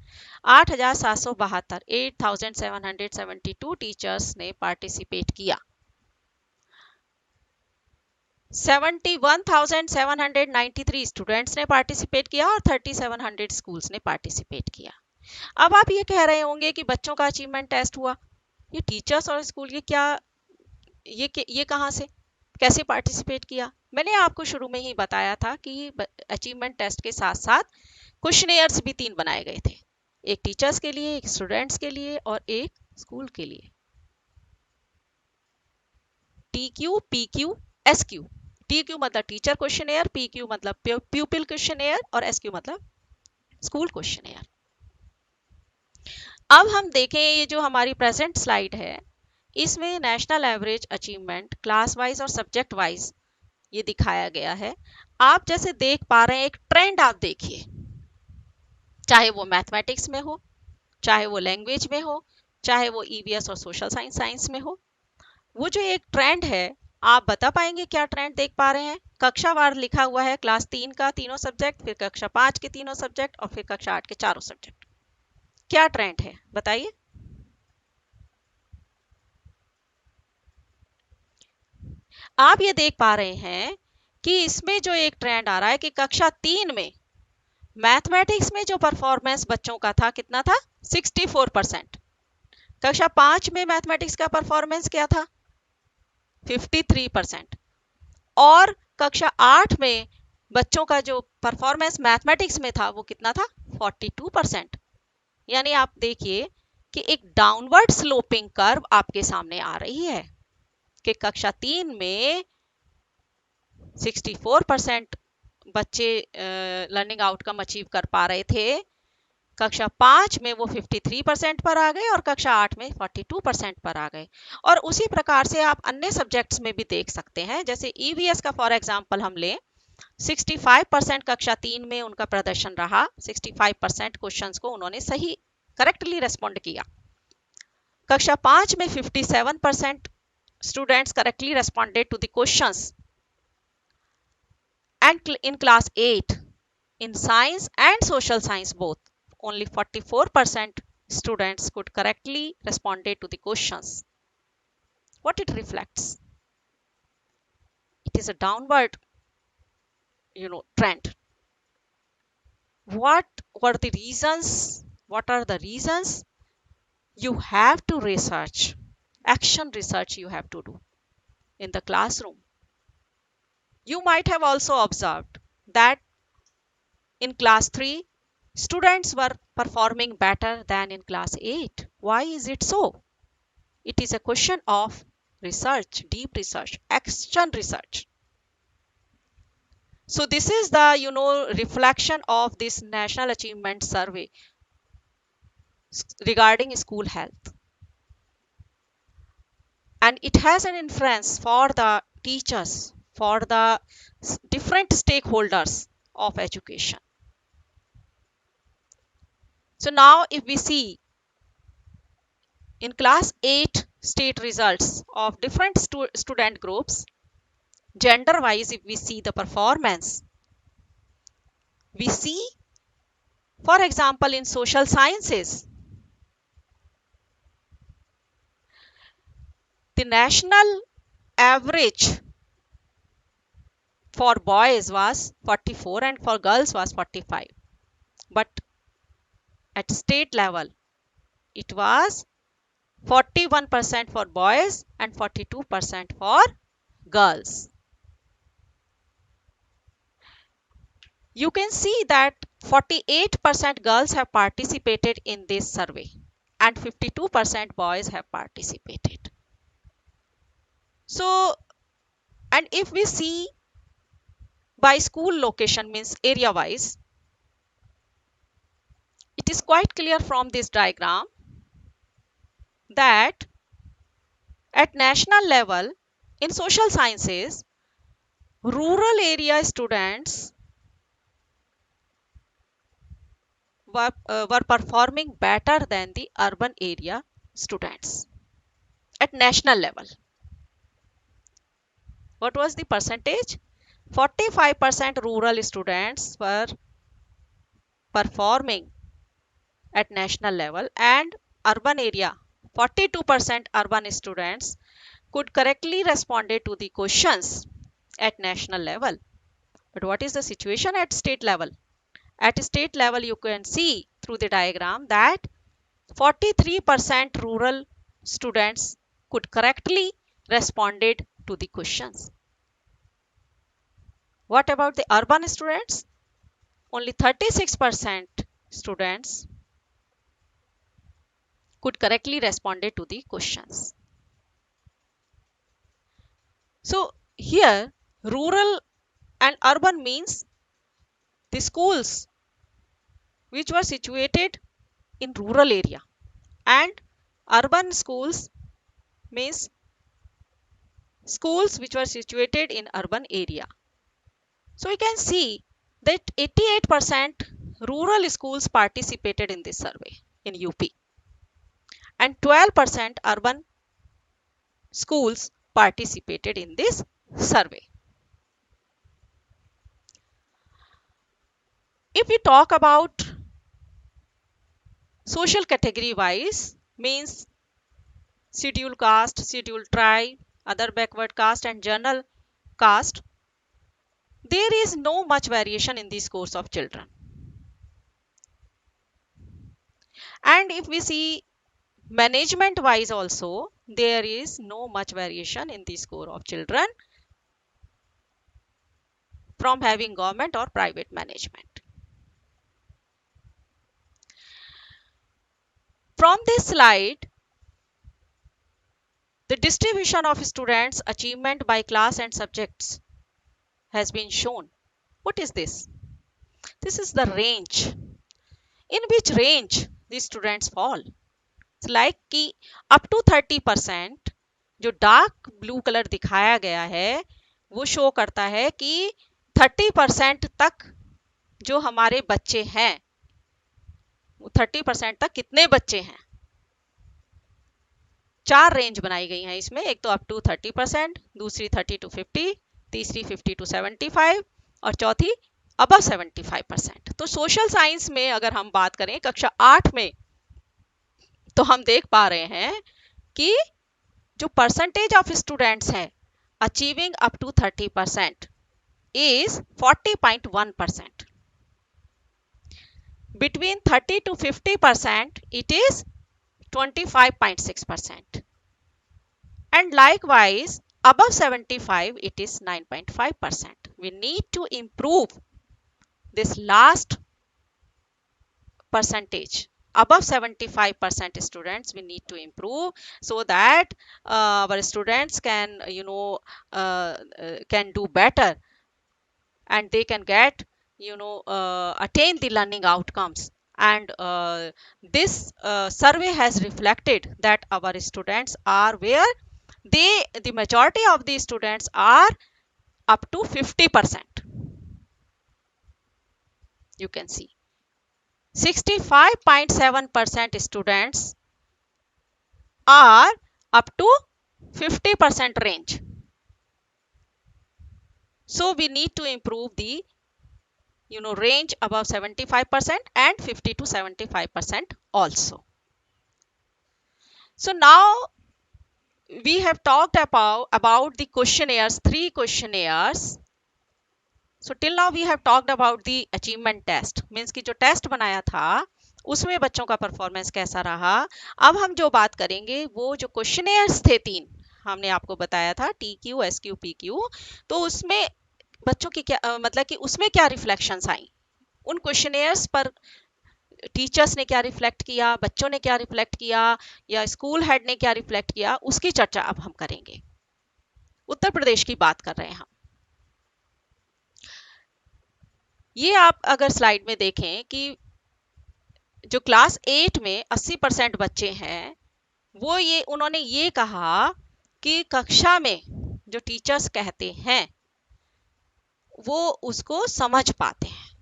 Speaker 2: 8772 टीचर्स ने पार्टिसिपेट किया, 71,793 स्टूडेंट्स ने पार्टिसिपेट किया और 3700 स्कूल्स ने पार्टिसिपेट किया। अब आप ये कह रहे होंगे कि बच्चों का अचीवमेंट टेस्ट हुआ, ये टीचर्स और स्कूल ये कहां से कैसे पार्टिसिपेट किया। मैंने आपको शुरू में ही बताया था कि अचीवमेंट टेस्ट के साथ साथ क्वेश्चनेयर्स भी 3 बनाए गए थे, एक टीचर्स के लिए, एक स्टूडेंट्स के लिए और एक स्कूल के लिए। TQ, PQ, SQ। TQ मतलब टीचर क्वेश्चनेयर, PQ मतलब प्यूपिल क्वेश्चनेयर और SQ मतलब स्कूल क्वेश्चनेयर। अब हम देखें ये जो हमारी प्रेजेंट स्लाइड है, इसमें national average achievement class wise और सब्जेक्ट वाइज ये दिखाया गया है। आप जैसे देख पा रहे हैं, एक ट्रेंड आप देखिए, चाहे वो मैथमेटिक्स में हो, चाहे वो लैंग्वेज में हो, चाहे वो ईवीएस और सोशल साइंस साइंस में हो, वो जो एक ट्रेंड है, आप बता पाएंगे क्या ट्रेंड देख पा रहे हैं? कक्षावार लिखा हुआ है, क्लास 3 का तीनों सब्जेक्ट, फिर कक्षा 5 के तीनों सब्जेक्ट और फिर कक्षा 8 के चारों सब्जेक्ट। क्या ट्रेंड है बताइए? आप ये देख पा रहे हैं कि इसमें जो एक ट्रेंड आ रहा है कि कक्षा 3 में मैथमेटिक्स में जो परफॉर्मेंस बच्चों का था कितना था? 64%। कक्षा 5 में मैथमेटिक्स का परफॉर्मेंस क्या था? 53%। और कक्षा 8 में बच्चों का जो परफॉर्मेंस मैथमेटिक्स में था वो कितना था? 42%। यानी आप देखिए कि एक डाउनवर्ड स्लोपिंग कर्व आपके सामने आ रही है कि कक्षा 3 में 64% बच्चे लर्निंग आउटकम अचीव कर पा रहे थे, कक्षा 5 में वो 53% पर आ गए और कक्षा 8 में 42% पर आ गए। और उसी प्रकार से आप अन्य सब्जेक्ट्स में भी देख सकते हैं, जैसे ईवीएस का फॉर एग्जांपल हम लें, 65% कक्षा 3 में उनका प्रदर्शन रहा, 65% क्वेश्चंस को उन्होंने सही करेक्टली रेस्पॉन्ड किया। कक्षा 5 में 57% students correctly responded to the questions, and in class 8 in science and social science both, only 44% students could correctly responded to the questions. What it reflects? It is a downward trend. What were the reasons? What are the reasons? You have to research, action research you have to do in the classroom. You might have also observed that in class 3, students were performing better than in class 8. Why is it so? It is a question of research, deep research, action research. So this is the reflection of this National Achievement Survey regarding school health. And it has an influence for the teachers, for the different stakeholders of education. So now if we see in class 8 state results of different student groups, gender wise, if we see the performance, we see, for example, in social sciences, the national average for boys was 44 and for girls was 45. But at state level, it was 41% for boys and 42% for girls. You can see that 48% girls have participated in this survey and 52% boys have participated. So, and if we see by school location, means area wise, it is quite clear from this diagram that at national level in social sciences, rural area students were performing better than the urban area students at national level. What was the percentage? 45% rural students were performing at national level, and urban area, 42% urban students could correctly responded to the questions at national level. But what is the situation at state level? At state level, you can see through the diagram that 43% rural students could correctly responded to the questions. What about the urban students? Only 36% students could correctly responded to the questions. So here rural and urban means the schools which were situated in rural area, and urban schools means schools which were situated in urban area. So we can see that 88% rural schools participated in this survey in UP and 12% urban schools participated in this survey. If we talk about social category wise, means scheduled caste, scheduled tribe, other backward caste and general caste, there is no much variation in the scores of children. And if we see management wise also, there is no much variation in the score of children from having government or private management. From this slide, the distribution of students' achievement by class and subjects has been shown. What is this? This is the range. In which range the students fall? It's like कि up to 30%, जो dark blue colour दिखाया गया है वो show करता है कि 30% तक जो हमारे बच्चे हैं, 30% तक कितने बच्चे हैं। चार रेंज बनाई गई हैं इसमें, एक तो अप टू 30%, दूसरी 30 to 50, तीसरी 50 to 75 और चौथी अबव 75%। तो सोशल साइंस में अगर हम बात करें कक्षा 8 में, तो हम देख पा रहे हैं कि जो परसेंटेज ऑफ स्टूडेंट्स है achieving up to 30% is 40.1%. Between 30 to 50% it is 25.6%. And likewise above 75 it is 9.5%. We need to improve this last percentage. Above 75% students we need to improve so that our students can can do better and they can get attain the learning outcomes. And this survey has reflected that our students are where the majority of the students are up to 50%. You can see 65.7% students are up to 50% range. So we need to improve the range above 75% and 50 to 75% also. So now we have talked about the questionnaires, 3 questionnaires. So till now we have talked about the achievement test, means कि जो test बनाया था उसमें बच्चों का performance कैसा रहा। अब हम जो बात करेंगे वो जो क्वेश्चनेयर्स थे 3, हमने आपको बताया था TQ, SQ, PQ, तो उसमें बच्चों की क्या मतलब कि उसमें क्या रिफ्लेक्शंस आई, उन क्वेश्चनेयर्स पर टीचर्स ने क्या रिफ्लेक्ट किया, बच्चों ने क्या रिफ्लेक्ट किया या स्कूल हेड ने क्या रिफ्लेक्ट किया, उसकी चर्चा अब हम करेंगे। उत्तर प्रदेश की बात कर रहे हैं हम। ये आप अगर स्लाइड में देखें कि जो क्लास 8 में 80% बच्चे हैं वो उन्होंने ये कहा कि कक्षा में जो टीचर्स कहते हैं वो उसको समझ पाते हैं।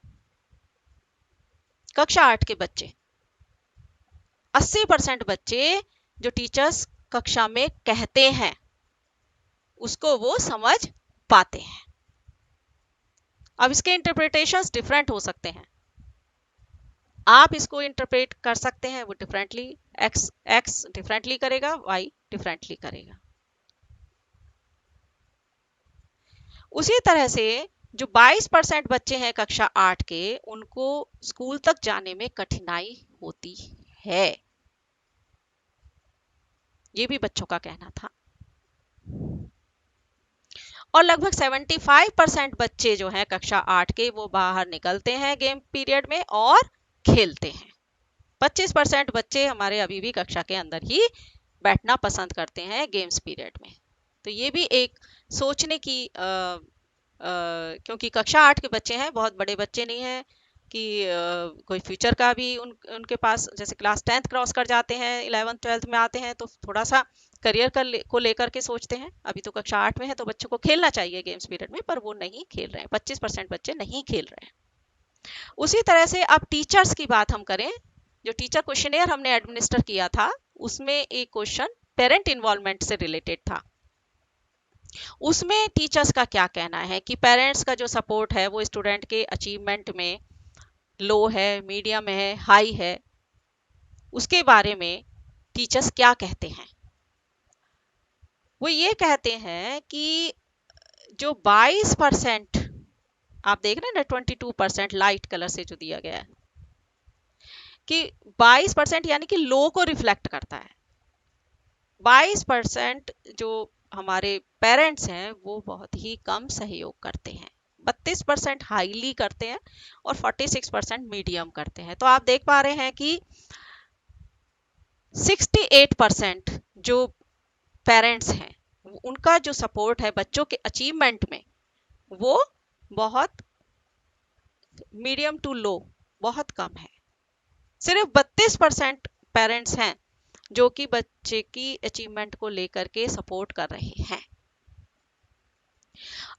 Speaker 2: कक्षा 8 के बच्चे 80% बच्चे जो टीचर्स कक्षा में कहते हैं उसको वो समझ पाते हैं। अब इसके इंटरप्रिटेशंस डिफरेंट हो सकते हैं, आप इसको इंटरप्रेट कर सकते हैं वो डिफरेंटली, एक्स डिफरेंटली करेगा, वाई डिफरेंटली करेगा। उसी तरह से जो 22% बच्चे हैं कक्षा 8 के उनको स्कूल तक जाने में कठिनाई होती है, ये भी बच्चों का कहना था। और लगभग 75% बच्चे जो हैं कक्षा 8 के वो बाहर निकलते हैं गेम पीरियड में और खेलते हैं। 25% बच्चे हमारे अभी भी कक्षा के अंदर ही बैठना पसंद करते हैं गेम्स पीरियड में। तो ये भी एक सोचने की क्योंकि कक्षा 8 के बच्चे हैं, बहुत बड़े बच्चे नहीं हैं कि कोई फ्यूचर का भी उनके पास, जैसे क्लास 10th क्रॉस कर जाते हैं 11th 12th में आते हैं तो थोड़ा सा करियर को लेकर के सोचते हैं। अभी तो कक्षा 8 में है तो बच्चों को खेलना चाहिए गेम्स पीरियड में, पर वो नहीं खेल रहे हैं, 25% बच्चे नहीं खेल रहे हैं। उसी तरह से अब टीचर्स की बात हम करें, जो टीचर क्वेश्चनेयर हमने एडमिनिस्टर किया था उसमें एक क्वेश्चन पेरेंट इन्वॉल्वमेंट से रिलेटेड था। उसमें टीचर्स का क्या कहना है कि पेरेंट्स का जो सपोर्ट है वो स्टूडेंट के अचीवमेंट में लो है, मीडियम है, हाई है, उसके बारे में टीचर्स क्या कहते हैं। वो ये कहते हैं कि जो 22%, आप देख रहे हैं ना 22% लाइट कलर से जो दिया गया है, कि 22% यानी कि लो को रिफ्लेक्ट करता है। 22% जो हमारे पेरेंट्स हैं वो बहुत ही कम सहयोग करते हैं, 32% हाईली करते हैं और 46% मीडियम करते हैं। तो आप देख पा रहे हैं कि 68% जो पेरेंट्स हैं उनका जो सपोर्ट है बच्चों के अचीवमेंट में वो बहुत मीडियम टू लो, बहुत कम है। सिर्फ 32% पेरेंट्स हैं जो कि बच्चे की अचीवमेंट को लेकर के सपोर्ट कर रहे हैं।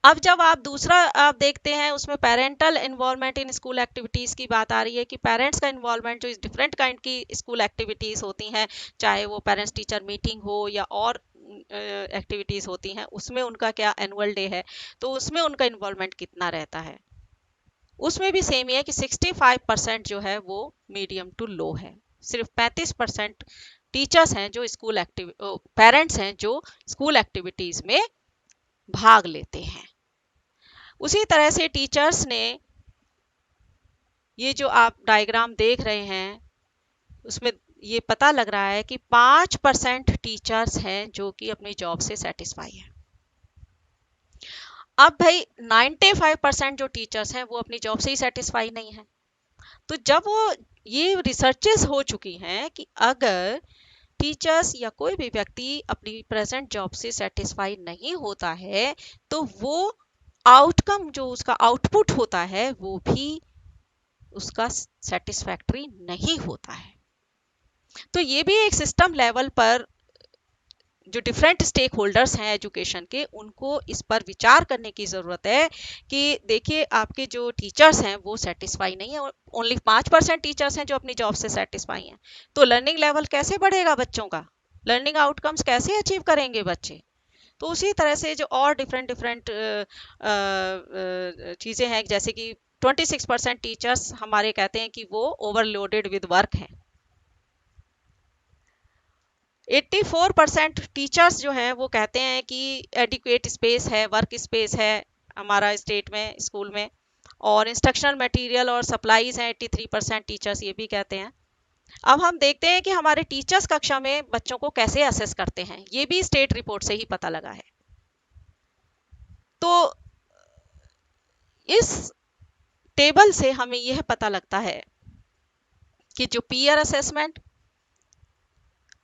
Speaker 2: अब जब आप दूसरा आप देखते हैं उसमें parental involvement in school activities की बात आ रही है कि पेरेंट्स का इन्वॉल्वमेंट जो इस डिफरेंट काइंड की स्कूल एक्टिविटीज होती हैं, चाहे वो पेरेंट्स टीचर मीटिंग हो या और एक्टिविटीज होती हैं, उसमें उनका क्या एनुअल डे है तो उसमें उनका इन्वॉल्वमेंट कितना रहता है। उसमें भी सेम ही है कि 65% जो है वो मीडियम टू लो है। सिर्फ 35% टीचर्स हैं जो स्कूल एक्टिव पेरेंट्स हैं जो स्कूल एक्टिविटीज में भाग लेते हैं। उसी तरह से टीचर्स ने ये जो आप डायग्राम देख रहे हैं उसमें ये पता लग रहा है कि 5% टीचर्स हैं जो कि अपनी जॉब से सेटिस्फाई है। अब भाई 95% जो टीचर्स हैं वो अपनी जॉब से ही सेटिस्फाई नहीं है। तो जब वो ये रिसर्चेस हो चुकी हैं कि अगर टीचर्स या कोई भी व्यक्ति अपनी प्रेजेंट जॉब से सेटिस्फाई नहीं होता है तो वो आउटकम जो उसका आउटपुट होता है वो भी उसका सेटिस्फैक्टरी नहीं होता है। तो ये भी एक सिस्टम लेवल पर जो डिफरेंट स्टेक होल्डर्स हैं एजुकेशन के उनको इस पर विचार करने की ज़रूरत है कि देखिए आपके जो टीचर्स हैं वो सेटिस्फाई नहीं है, ओनली 5% टीचर्स हैं जो अपनी जॉब से सेटिस्फाई हैं। तो लर्निंग लेवल कैसे बढ़ेगा बच्चों का, लर्निंग आउटकम्स कैसे अचीव करेंगे बच्चे। तो उसी तरह से जो और डिफरेंट डिफरेंट चीज़ें हैं जैसे कि 26% टीचर्स हमारे कहते हैं कि वो ओवरलोडेड विद वर्क हैं। 84% टीचर्स जो हैं वो कहते हैं कि एडिक्वेट स्पेस है, वर्क स्पेस है हमारा स्टेट में स्कूल में, और इंस्ट्रक्शनल मटेरियल और सप्लाईज हैं 83% टीचर्स ये भी कहते हैं। अब हम देखते हैं कि हमारे टीचर्स कक्षा में बच्चों को कैसे असेस करते हैं, ये भी स्टेट रिपोर्ट से ही पता लगा है। तो इस टेबल से हमें यह पता लगता है कि जो पीयर असेसमेंट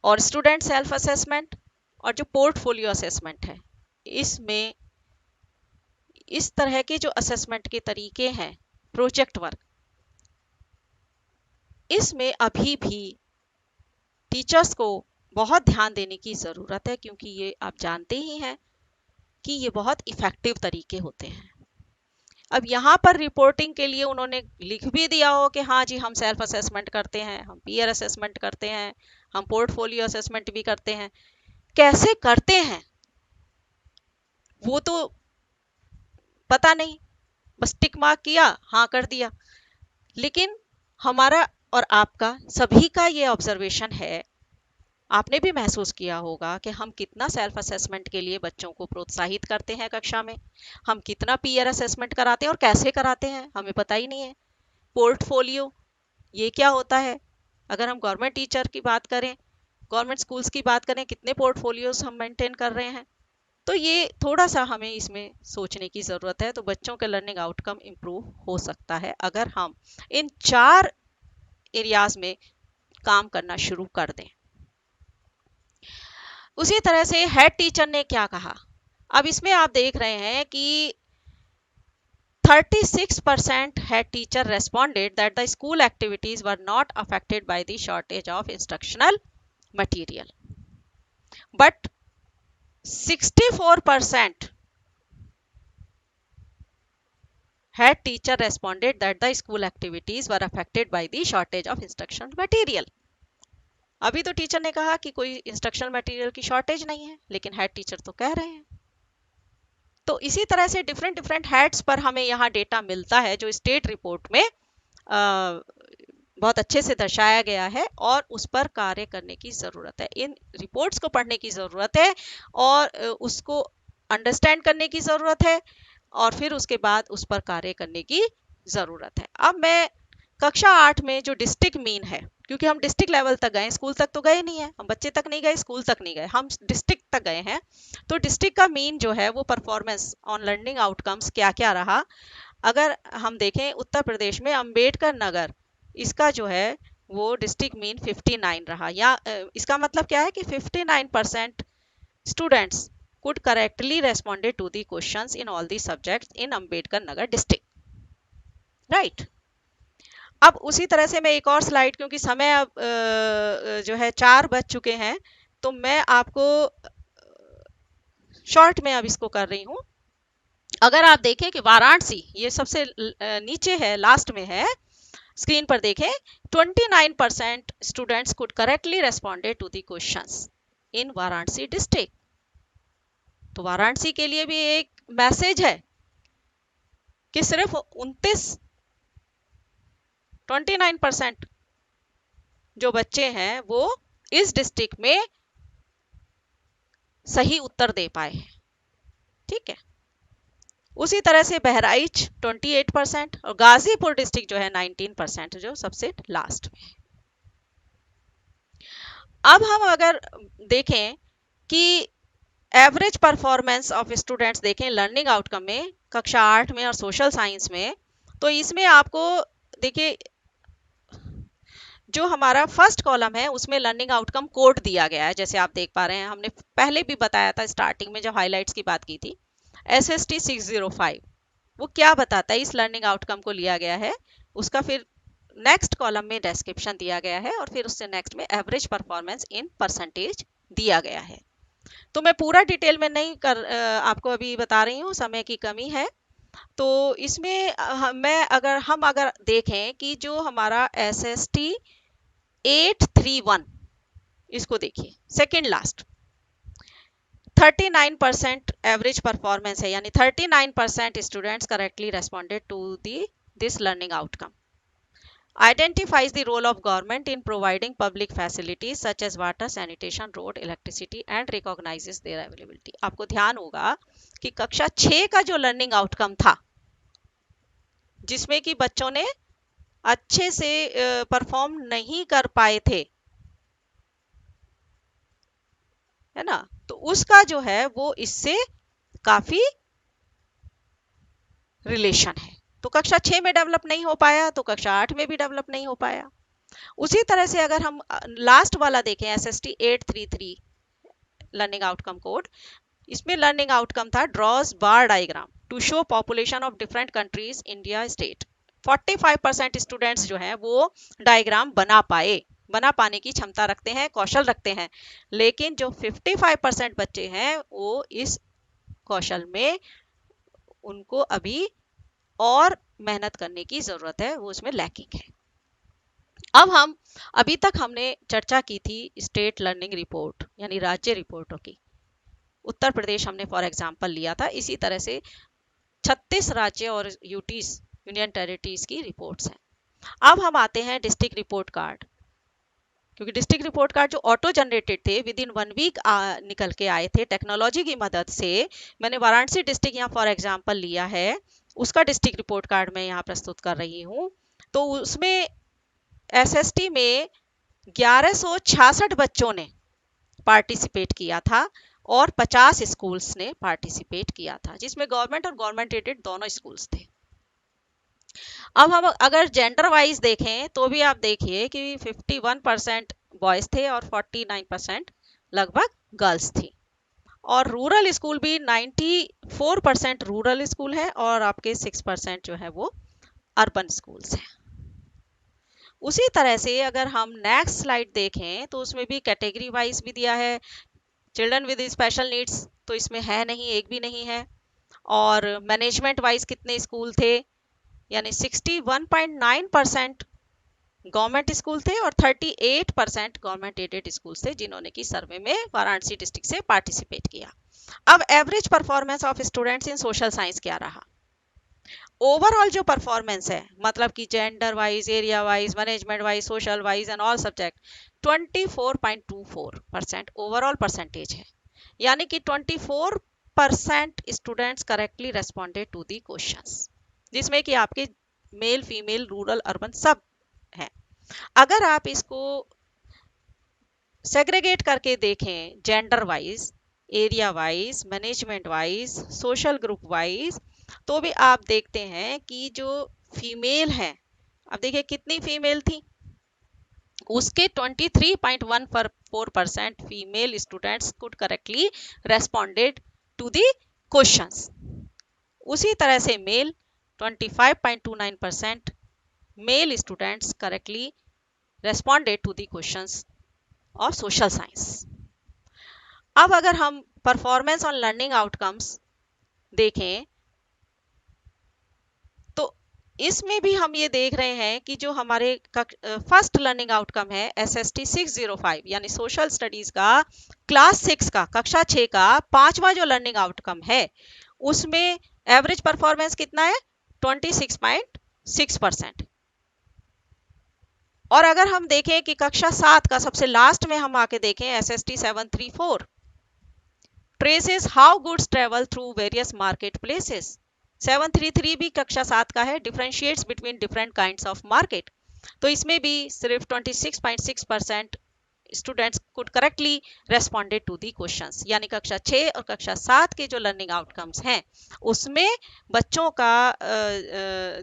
Speaker 2: और स्टूडेंट सेल्फ असेसमेंट और जो पोर्टफोलियो असेसमेंट है, इसमें इस तरह के जो असेसमेंट के तरीके हैं, प्रोजेक्ट वर्क, इसमें अभी भी टीचर्स को बहुत ध्यान देने की ज़रूरत है क्योंकि ये आप जानते ही हैं कि ये बहुत इफ़ेक्टिव तरीके होते हैं। अब यहाँ पर रिपोर्टिंग के लिए उन्होंने लिख भी दिया हो कि हाँ जी हम सेल्फ असेसमेंट करते हैं, हम पीयर असेसमेंट करते हैं, हम पोर्टफोलियो असेसमेंट भी करते हैं। कैसे करते हैं वो तो पता नहीं, बस टिक मार्क किया, हाँ कर दिया। लेकिन हमारा और आपका सभी का ये ऑब्जर्वेशन है, आपने भी महसूस किया होगा कि हम कितना सेल्फ असेसमेंट के लिए बच्चों को प्रोत्साहित करते हैं कक्षा में, हम कितना पीयर असेसमेंट कराते हैं और कैसे कराते हैं हमें पता ही नहीं है। पोर्टफोलियो ये क्या होता है, अगर हम गवर्नमेंट टीचर की बात करें, गवर्नमेंट स्कूल्स की बात करें, कितने पोर्टफोलियोज हम मेंटेन कर रहे हैं। तो ये थोड़ा सा हमें इसमें सोचने की ज़रूरत है। तो बच्चों का लर्निंग आउटकम इम्प्रूव हो सकता है अगर हम इन 4 एरियाज में काम करना शुरू कर दें। उसी तरह से हेड टीचर ने क्या कहा, अब इसमें आप देख रहे हैं कि 36% head teacher responded that the school activities were not affected by the shortage of instructional material. but 64% had teacher responded that the school activities were affected by the shortage of instructional material. अभी तो teacher ने कहा कि कोई instructional material की shortage नहीं है, लेकिन हेड टीचर तो कह रहे हैं। तो इसी तरह से डिफरेंट डिफरेंट हेड्स पर हमें यहाँ डेटा मिलता है जो स्टेट रिपोर्ट में बहुत अच्छे से दर्शाया गया है और उस पर कार्य करने की ज़रूरत है। इन रिपोर्ट्स को पढ़ने की ज़रूरत है और उसको अंडरस्टैंड करने की ज़रूरत है और फिर उसके बाद उस पर कार्य करने की ज़रूरत है। अब मैं कक्षा 8 में जो डिस्ट्रिक्ट मीन है, क्योंकि हम डिस्ट्रिक्ट लेवल तक गए, स्कूल तक तो गए नहीं है, हम बच्चे तक नहीं गए, स्कूल तक नहीं गए, हम डिस्ट्रिक्ट तक गए हैं। तो डिस्ट्रिक्ट का मीन जो है वो परफॉर्मेंस ऑन लर्निंग आउटकम्स क्या क्या रहा, अगर हम देखें उत्तर प्रदेश में अंबेडकर नगर, इसका जो है वो डिस्ट्रिक्ट मीन 59 रहा। या इसका मतलब क्या है कि 59% students could correctly responded to the questions in all the subjects in Ambedkar Nagar district, right? अब उसी तरह से मैं एक और स्लाइड, क्योंकि समय अब जो है 4 बज चुके हैं, तो मैं आपको शॉर्ट में अब इसको कर रही हूँ। अगर आप देखें कि वाराणसी, ये सबसे नीचे है, लास्ट में है, स्क्रीन पर देखें, 29% students could correctly responded to the questions in Varanasi district. तो वाराणसी के लिए भी एक मैसेज है कि सिर्फ 29% जो बच्चे हैं वो इस डिस्ट्रिक्ट में सही उत्तर दे पाए हैं, ठीक है। उसी तरह से बहराइच 28% और गाजीपुर डिस्ट्रिक्ट जो है 19%, जो सबसे लास्ट में है। अब हम अगर देखें कि एवरेज परफॉर्मेंस ऑफ स्टूडेंट्स देखें लर्निंग आउटकम में कक्षा 8 में और सोशल साइंस में, तो इसमें आपको देखिए जो हमारा फर्स्ट कॉलम है उसमें लर्निंग आउटकम कोड दिया गया है, जैसे आप देख पा रहे हैं, हमने पहले भी बताया था स्टार्टिंग में जब हाइलाइट्स की बात की थी। SST 605 वो क्या बताता है, इस लर्निंग आउटकम को लिया गया है, उसका फिर नेक्स्ट कॉलम में डिस्क्रिप्शन दिया गया है और फिर उससे नेक्स्ट में एवरेज परफॉर्मेंस इन परसेंटेज दिया गया है। तो मैं पूरा डिटेल में नहीं आपको अभी बता रही हूँ, समय की कमी है। तो इसमें हम अगर देखें कि जो हमारा SST 831, इसको देखिए सेकेंड लास्ट, 39% एवरेज परफॉर्मेंस है, यानी 39% students correctly responded to this learning outcome. Identifies the role of government in providing public facilities such as water, sanitation, road, electricity and recognizes their availability। आपको ध्यान होगा कि कक्षा 6 का जो लर्निंग आउटकम था, जिसमें कि बच्चों ने अच्छे से परफॉर्म नहीं कर पाए थे, है ना, तो उसका जो है वो इससे काफी रिलेशन है। तो कक्षा 6 में डेवलप नहीं हो पाया तो कक्षा 8 में भी डेवलप नहीं हो पाया। उसी तरह से अगर हम लास्ट वाला देखें SST 833 लर्निंग आउटकम कोड, इसमें लर्निंग आउटकम था draws bar diagram to show population of different countries India state. 45% students जो हैं वो डायग्राम बना पाने की क्षमता रखते हैं, कौशल रखते हैं, लेकिन जो 55% बच्चे हैं वो इस कौशल में उनको अभी और मेहनत करने की जरूरत है, वो उसमें लैकिंग है। अब हम अभी तक हमने चर्चा की थी स्टेट लर्निंग रिपोर्ट यानी राज्य रिपोर्टों की। उत्तर प्रदेश हमने फॉर एग्जांपल लिया था, इसी तरह से 36 राज्य और यूटीज यूनियन टेरिटरीज की रिपोर्ट्स हैं। अब हम आते हैं डिस्ट्रिक्ट रिपोर्ट कार्ड, क्योंकि डिस्ट्रिक्ट रिपोर्ट कार्ड जो ऑटो जनरेटेड थे विद इन 1 वीक निकल के आए थे टेक्नोलॉजी की मदद से। मैंने वाराणसी डिस्ट्रिक्ट यहाँ फॉर एग्जांपल लिया है, उसका डिस्ट्रिक्ट रिपोर्ट कार्ड मैं यहाँ प्रस्तुत कर रही हूँ। तो उसमें SST में 1166 बच्चों ने पार्टिसिपेट किया था और 50 स्कूल्स ने पार्टिसिपेट किया था, जिसमें गवर्नमेंट और गवर्नमेंट एडेड दोनों स्कूल्स थे। अब हम अगर जेंडर वाइज देखें तो भी आप देखिए कि 51% बॉयज थे और 49% लगभग गर्ल्स थी। और रूरल स्कूल भी 94% रूरल स्कूल है और आपके 6% जो है वो अर्बन स्कूल्स हैं। उसी तरह से अगर हम नेक्स्ट स्लाइड देखें तो उसमें भी कैटेगरी वाइज भी दिया है, चिल्ड्रन विद स्पेशल नीड्स तो इसमें है नहीं, एक भी नहीं है। और मैनेजमेंट वाइज कितने स्कूल थे, यानी 61.9% गवर्नमेंट स्कूल थे और 38% गवर्नमेंट एडेड स्कूल थे जिन्होंने की सर्वे में वाराणसी डिस्ट्रिक्ट से पार्टिसिपेट किया। अब average performance of students in social science क्या रहा? ओवरऑल जो परफॉर्मेंस है, मतलब कि gender wise, area wise, management wise, social wise and all subject, 24.24% overall percentage है। यानी कि 24% students correctly responded to the questions, जिसमें कि आपके मेल, फीमेल, रूरल, अर्बन सब है। अगर आप इसको सेग्रीगेट करके देखें gender wise, area wise, management wise, social group wise, तो भी आप देखते हैं कि जो फीमेल है, अब देखिए कितनी फीमेल थी, उसके 23.14% female students could correctly responded to the questions. उसी तरह से male 25.29% male students correctly responded to the questions और सोशल साइंस। अब अगर हम परफॉर्मेंस ऑन लर्निंग आउटकम्स देखें तो इसमें भी हम ये देख रहे हैं कि जो हमारे फर्स्ट लर्निंग आउटकम है SST 605 यानी सोशल स्टडीज का क्लास 6 का, कक्षा 6 का पांचवा जो लर्निंग आउटकम है, उसमें एवरेज परफॉर्मेंस कितना है, 26.6%। और अगर हम देखें कि कक्षा 7 का सबसे लास्ट में हम आके देखें SST 734 traces how goods travel through various market places, 733 भी कक्षा 7 का है, differentiates between different kinds of market. तो इसमें भी सिर्फ 26.6% students could correctly responded to the questions, यानी कक्षा 6 और कक्षा 7 के जो लर्निंग आउटकम्स हैं उसमें बच्चों का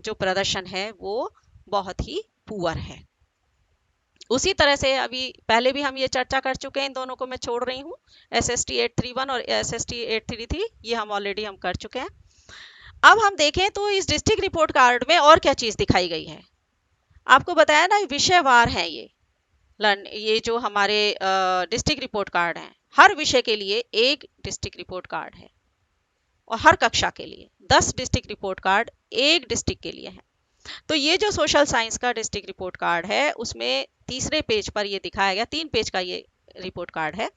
Speaker 2: जो प्रदर्शन है वो बहुत ही पुअर है। उसी तरह से अभी पहले भी हम ये चर्चा कर चुके हैं, इन दोनों को मैं छोड़ रही हूँ, SST 831 और SST 833 ये हम ऑलरेडी कर चुके हैं। अब हम देखें तो इस डिस्ट्रिक्ट रिपोर्ट कार्ड में और क्या चीज दिखाई गई है। आपको बताया ना विषयवार है ये जो हमारे डिस्ट्रिक्ट रिपोर्ट कार्ड है, हर विषय के लिए एक डिस्ट्रिक्ट रिपोर्ट कार्ड है और हर कक्षा के लिए 10 डिस्ट्रिक्ट रिपोर्ट कार्ड एक डिस्ट्रिक्ट के लिए है। तो ये जो सोशल साइंस का डिस्ट्रिक्ट रिपोर्ट कार्ड है उसमें तीसरे पेज पर ये दिखाया गया, 3 पेज का ये रिपोर्ट कार्ड है।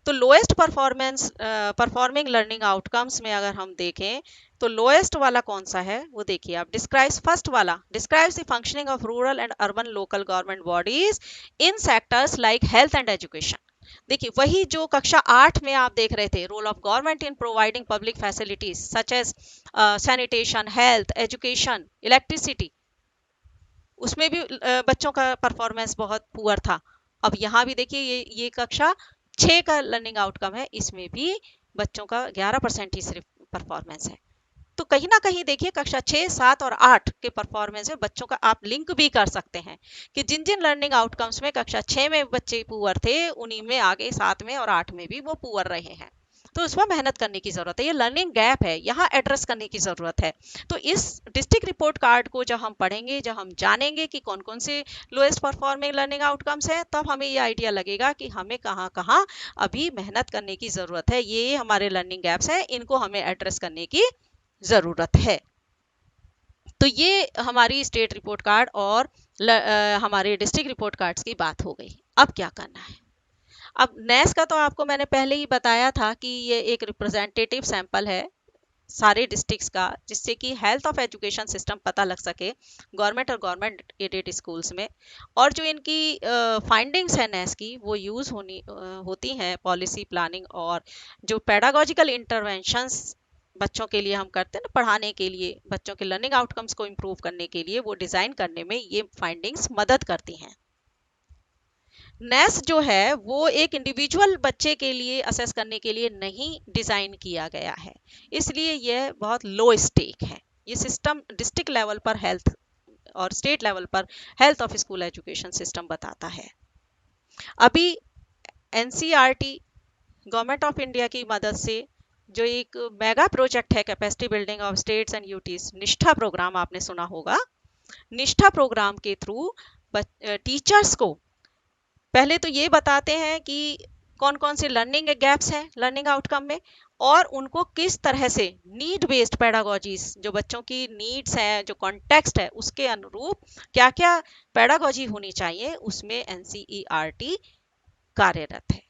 Speaker 2: तो लोएस्ट परफॉर्मिंग लर्निंग आउटकम्स में अगर हम देखें तो लोएस्ट वाला कौन सा है वो देखिए आप, डिस्क्राइब्स, फर्स्ट वाला describes the functioning of rural and urban local government bodies in sectors like health and education. देखिए वही जो कक्षा 8 में आप देख रहे थे, role of government in providing public facilities such as sanitation, health, education, electricity, उसमें भी बच्चों का परफॉर्मेंस बहुत पुअर था। अब यहाँ भी देखिए ये कक्षा 6 का लर्निंग आउटकम है, इसमें भी बच्चों का 11% ही सिर्फ परफॉर्मेंस है। तो कहीं ना कहीं देखिए कक्षा 6, 7 और 8 के परफॉर्मेंस में बच्चों का आप लिंक भी कर सकते हैं कि जिन जिन लर्निंग आउटकम्स में कक्षा 6 में बच्चे पुअर थे उन्हीं में आगे 7 में और 8 में भी वो पुअर रहे हैं। तो उसमें मेहनत करने की जरूरत है, ये लर्निंग गैप है, यहाँ एड्रेस करने की जरूरत है। तो इस डिस्ट्रिक्ट रिपोर्ट कार्ड को जब हम पढ़ेंगे, जब हम जानेंगे कि कौन कौन से लोएस्ट परफॉर्मिंग लर्निंग आउटकम्स है, तब हमें ये आइडिया लगेगा कि हमें कहाँ कहाँ अभी मेहनत करने की जरूरत है, ये हमारे लर्निंग गैप्स है, इनको हमें एड्रेस करने की जरूरत है। तो ये हमारी स्टेट रिपोर्ट कार्ड और हमारे डिस्ट्रिक्ट रिपोर्ट कार्ड्स की बात हो गई। अब क्या करना है? अब नेस का तो आपको मैंने पहले ही बताया था कि ये एक रिप्रेजेंटेटिव सैंपल है सारे डिस्ट्रिक्ट्स का, जिससे कि हेल्थ ऑफ एजुकेशन सिस्टम पता लग सके गवर्नमेंट और गवर्नमेंट एडेड स्कूल्स में। और जो इनकी फाइंडिंग्स है नेस की वो यूज़ होती हैं पॉलिसी प्लानिंग और जो पेडागोजिकल इंटरवेंशंस बच्चों के लिए हम करते हैं ना, पढ़ाने के लिए, बच्चों के लर्निंग आउटकम्स को इम्प्रूव करने के लिए, वो डिज़ाइन करने में ये फाइंडिंग्स मदद करती हैं। नेस जो है वो एक इंडिविजुअल बच्चे के लिए असेस करने के लिए नहीं डिज़ाइन किया गया है, इसलिए यह बहुत लो स्टेक है। ये सिस्टम डिस्ट्रिक्ट लेवल पर हेल्थ और स्टेट लेवल पर health of school education system बताता है। अभी NCERT गवर्नमेंट ऑफ इंडिया की मदद से जो एक मेगा प्रोजेक्ट है capacity building of states and UTs, निष्ठा प्रोग्राम आपने सुना होगा। निष्ठा प्रोग्राम के थ्रू टीचर्स को पहले तो ये बताते हैं कि कौन कौन से लर्निंग गैप्स हैं लर्निंग आउटकम में, और उनको किस तरह से नीड बेस्ड पेडागोजीज, जो बच्चों की नीड्स हैं, जो कॉन्टेक्स्ट है उसके अनुरूप क्या क्या पेडागोजी होनी चाहिए, उसमें एनसीईआरटी कार्यरत है।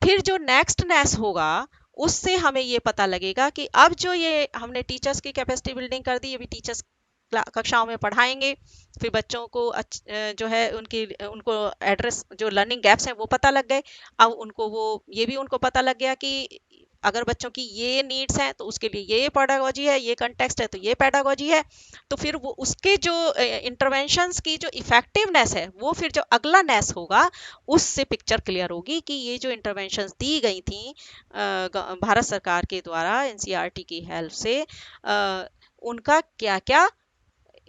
Speaker 2: फिर जो नेक्स्टनेस होगा उससे हमें ये पता लगेगा कि अब जो ये हमने टीचर्स की कैपेसिटी बिल्डिंग कर दी, अभी टीचर्स कक्षाओं में पढ़ाएंगे, फिर बच्चों को जो है उनको एड्रेस जो लर्निंग गैप्स हैं वो पता लग गए। अब उनको वो ये भी उनको पता लग गया कि अगर बच्चों की ये नीड्स हैं तो उसके लिए ये पेडागोजी है, ये कंटेक्स्ट है तो ये पेडागोजी है। तो फिर वो उसके जो इंटरवेंशंस की जो इफेक्टिवनेस है वो फिर जो अगला नेस होगा उससे पिक्चर क्लियर होगी कि ये जो इंटरवेंशंस दी गई थी भारत सरकार के द्वारा एनसीईआरटी की हेल्प से, उनका क्या क्या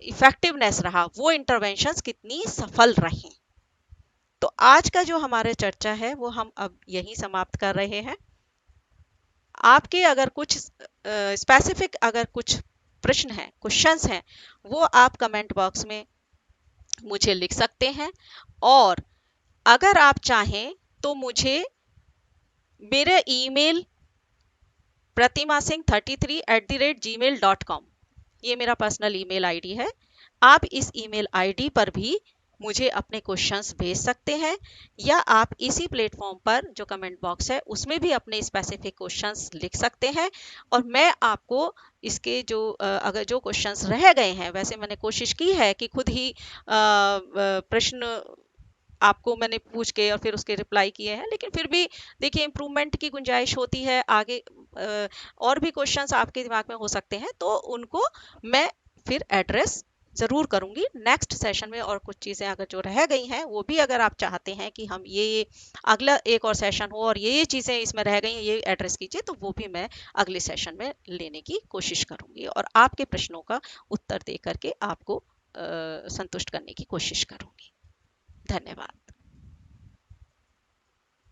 Speaker 2: इफेक्टिवनेस रहा, वो इंटरवेंशंस कितनी सफल रही। तो आज का जो हमारा चर्चा है वो हम अब यहीं समाप्त कर रहे हैं। आपके अगर कुछ स्पेसिफिक अगर कुछ प्रश्न हैं, क्वेश्चंस हैं, वो आप कमेंट बॉक्स में मुझे लिख सकते हैं। और अगर आप चाहें तो मुझे मेरे ईमेल pratimasingh33@gmail.com, ये मेरा पर्सनल ईमेल आईडी है। आप इस ईमेल आईडी पर भी मुझे अपने क्वेश्चंस भेज सकते हैं, या आप इसी प्लेटफॉर्म पर जो कमेंट बॉक्स है उसमें भी अपने स्पेसिफिक क्वेश्चंस लिख सकते हैं। और मैं आपको इसके जो अगर जो क्वेश्चंस रह गए हैं, वैसे मैंने कोशिश की है कि खुद ही प्रश्न आपको मैंने पूछ के और फिर उसके रिप्लाई किए हैं, लेकिन फिर भी देखिए इम्प्रूवमेंट की गुंजाइश होती है आगे। और भी क्वेश्चंस आपके दिमाग में हो सकते हैं तो उनको मैं फिर एड्रेस ज़रूर करूंगी नेक्स्ट सेशन में। और कुछ चीज़ें अगर जो रह गई हैं वो भी अगर आप चाहते हैं कि हम ये अगला एक और सेशन हो और ये चीज़ें इसमें रह गई हैं ये एड्रेस कीजिए, तो वो भी मैं अगले सेशन में लेने की कोशिश करूंगी और आपके प्रश्नों का उत्तर दे करके आपको संतुष्ट करने की कोशिश करूंगी। धन्यवाद।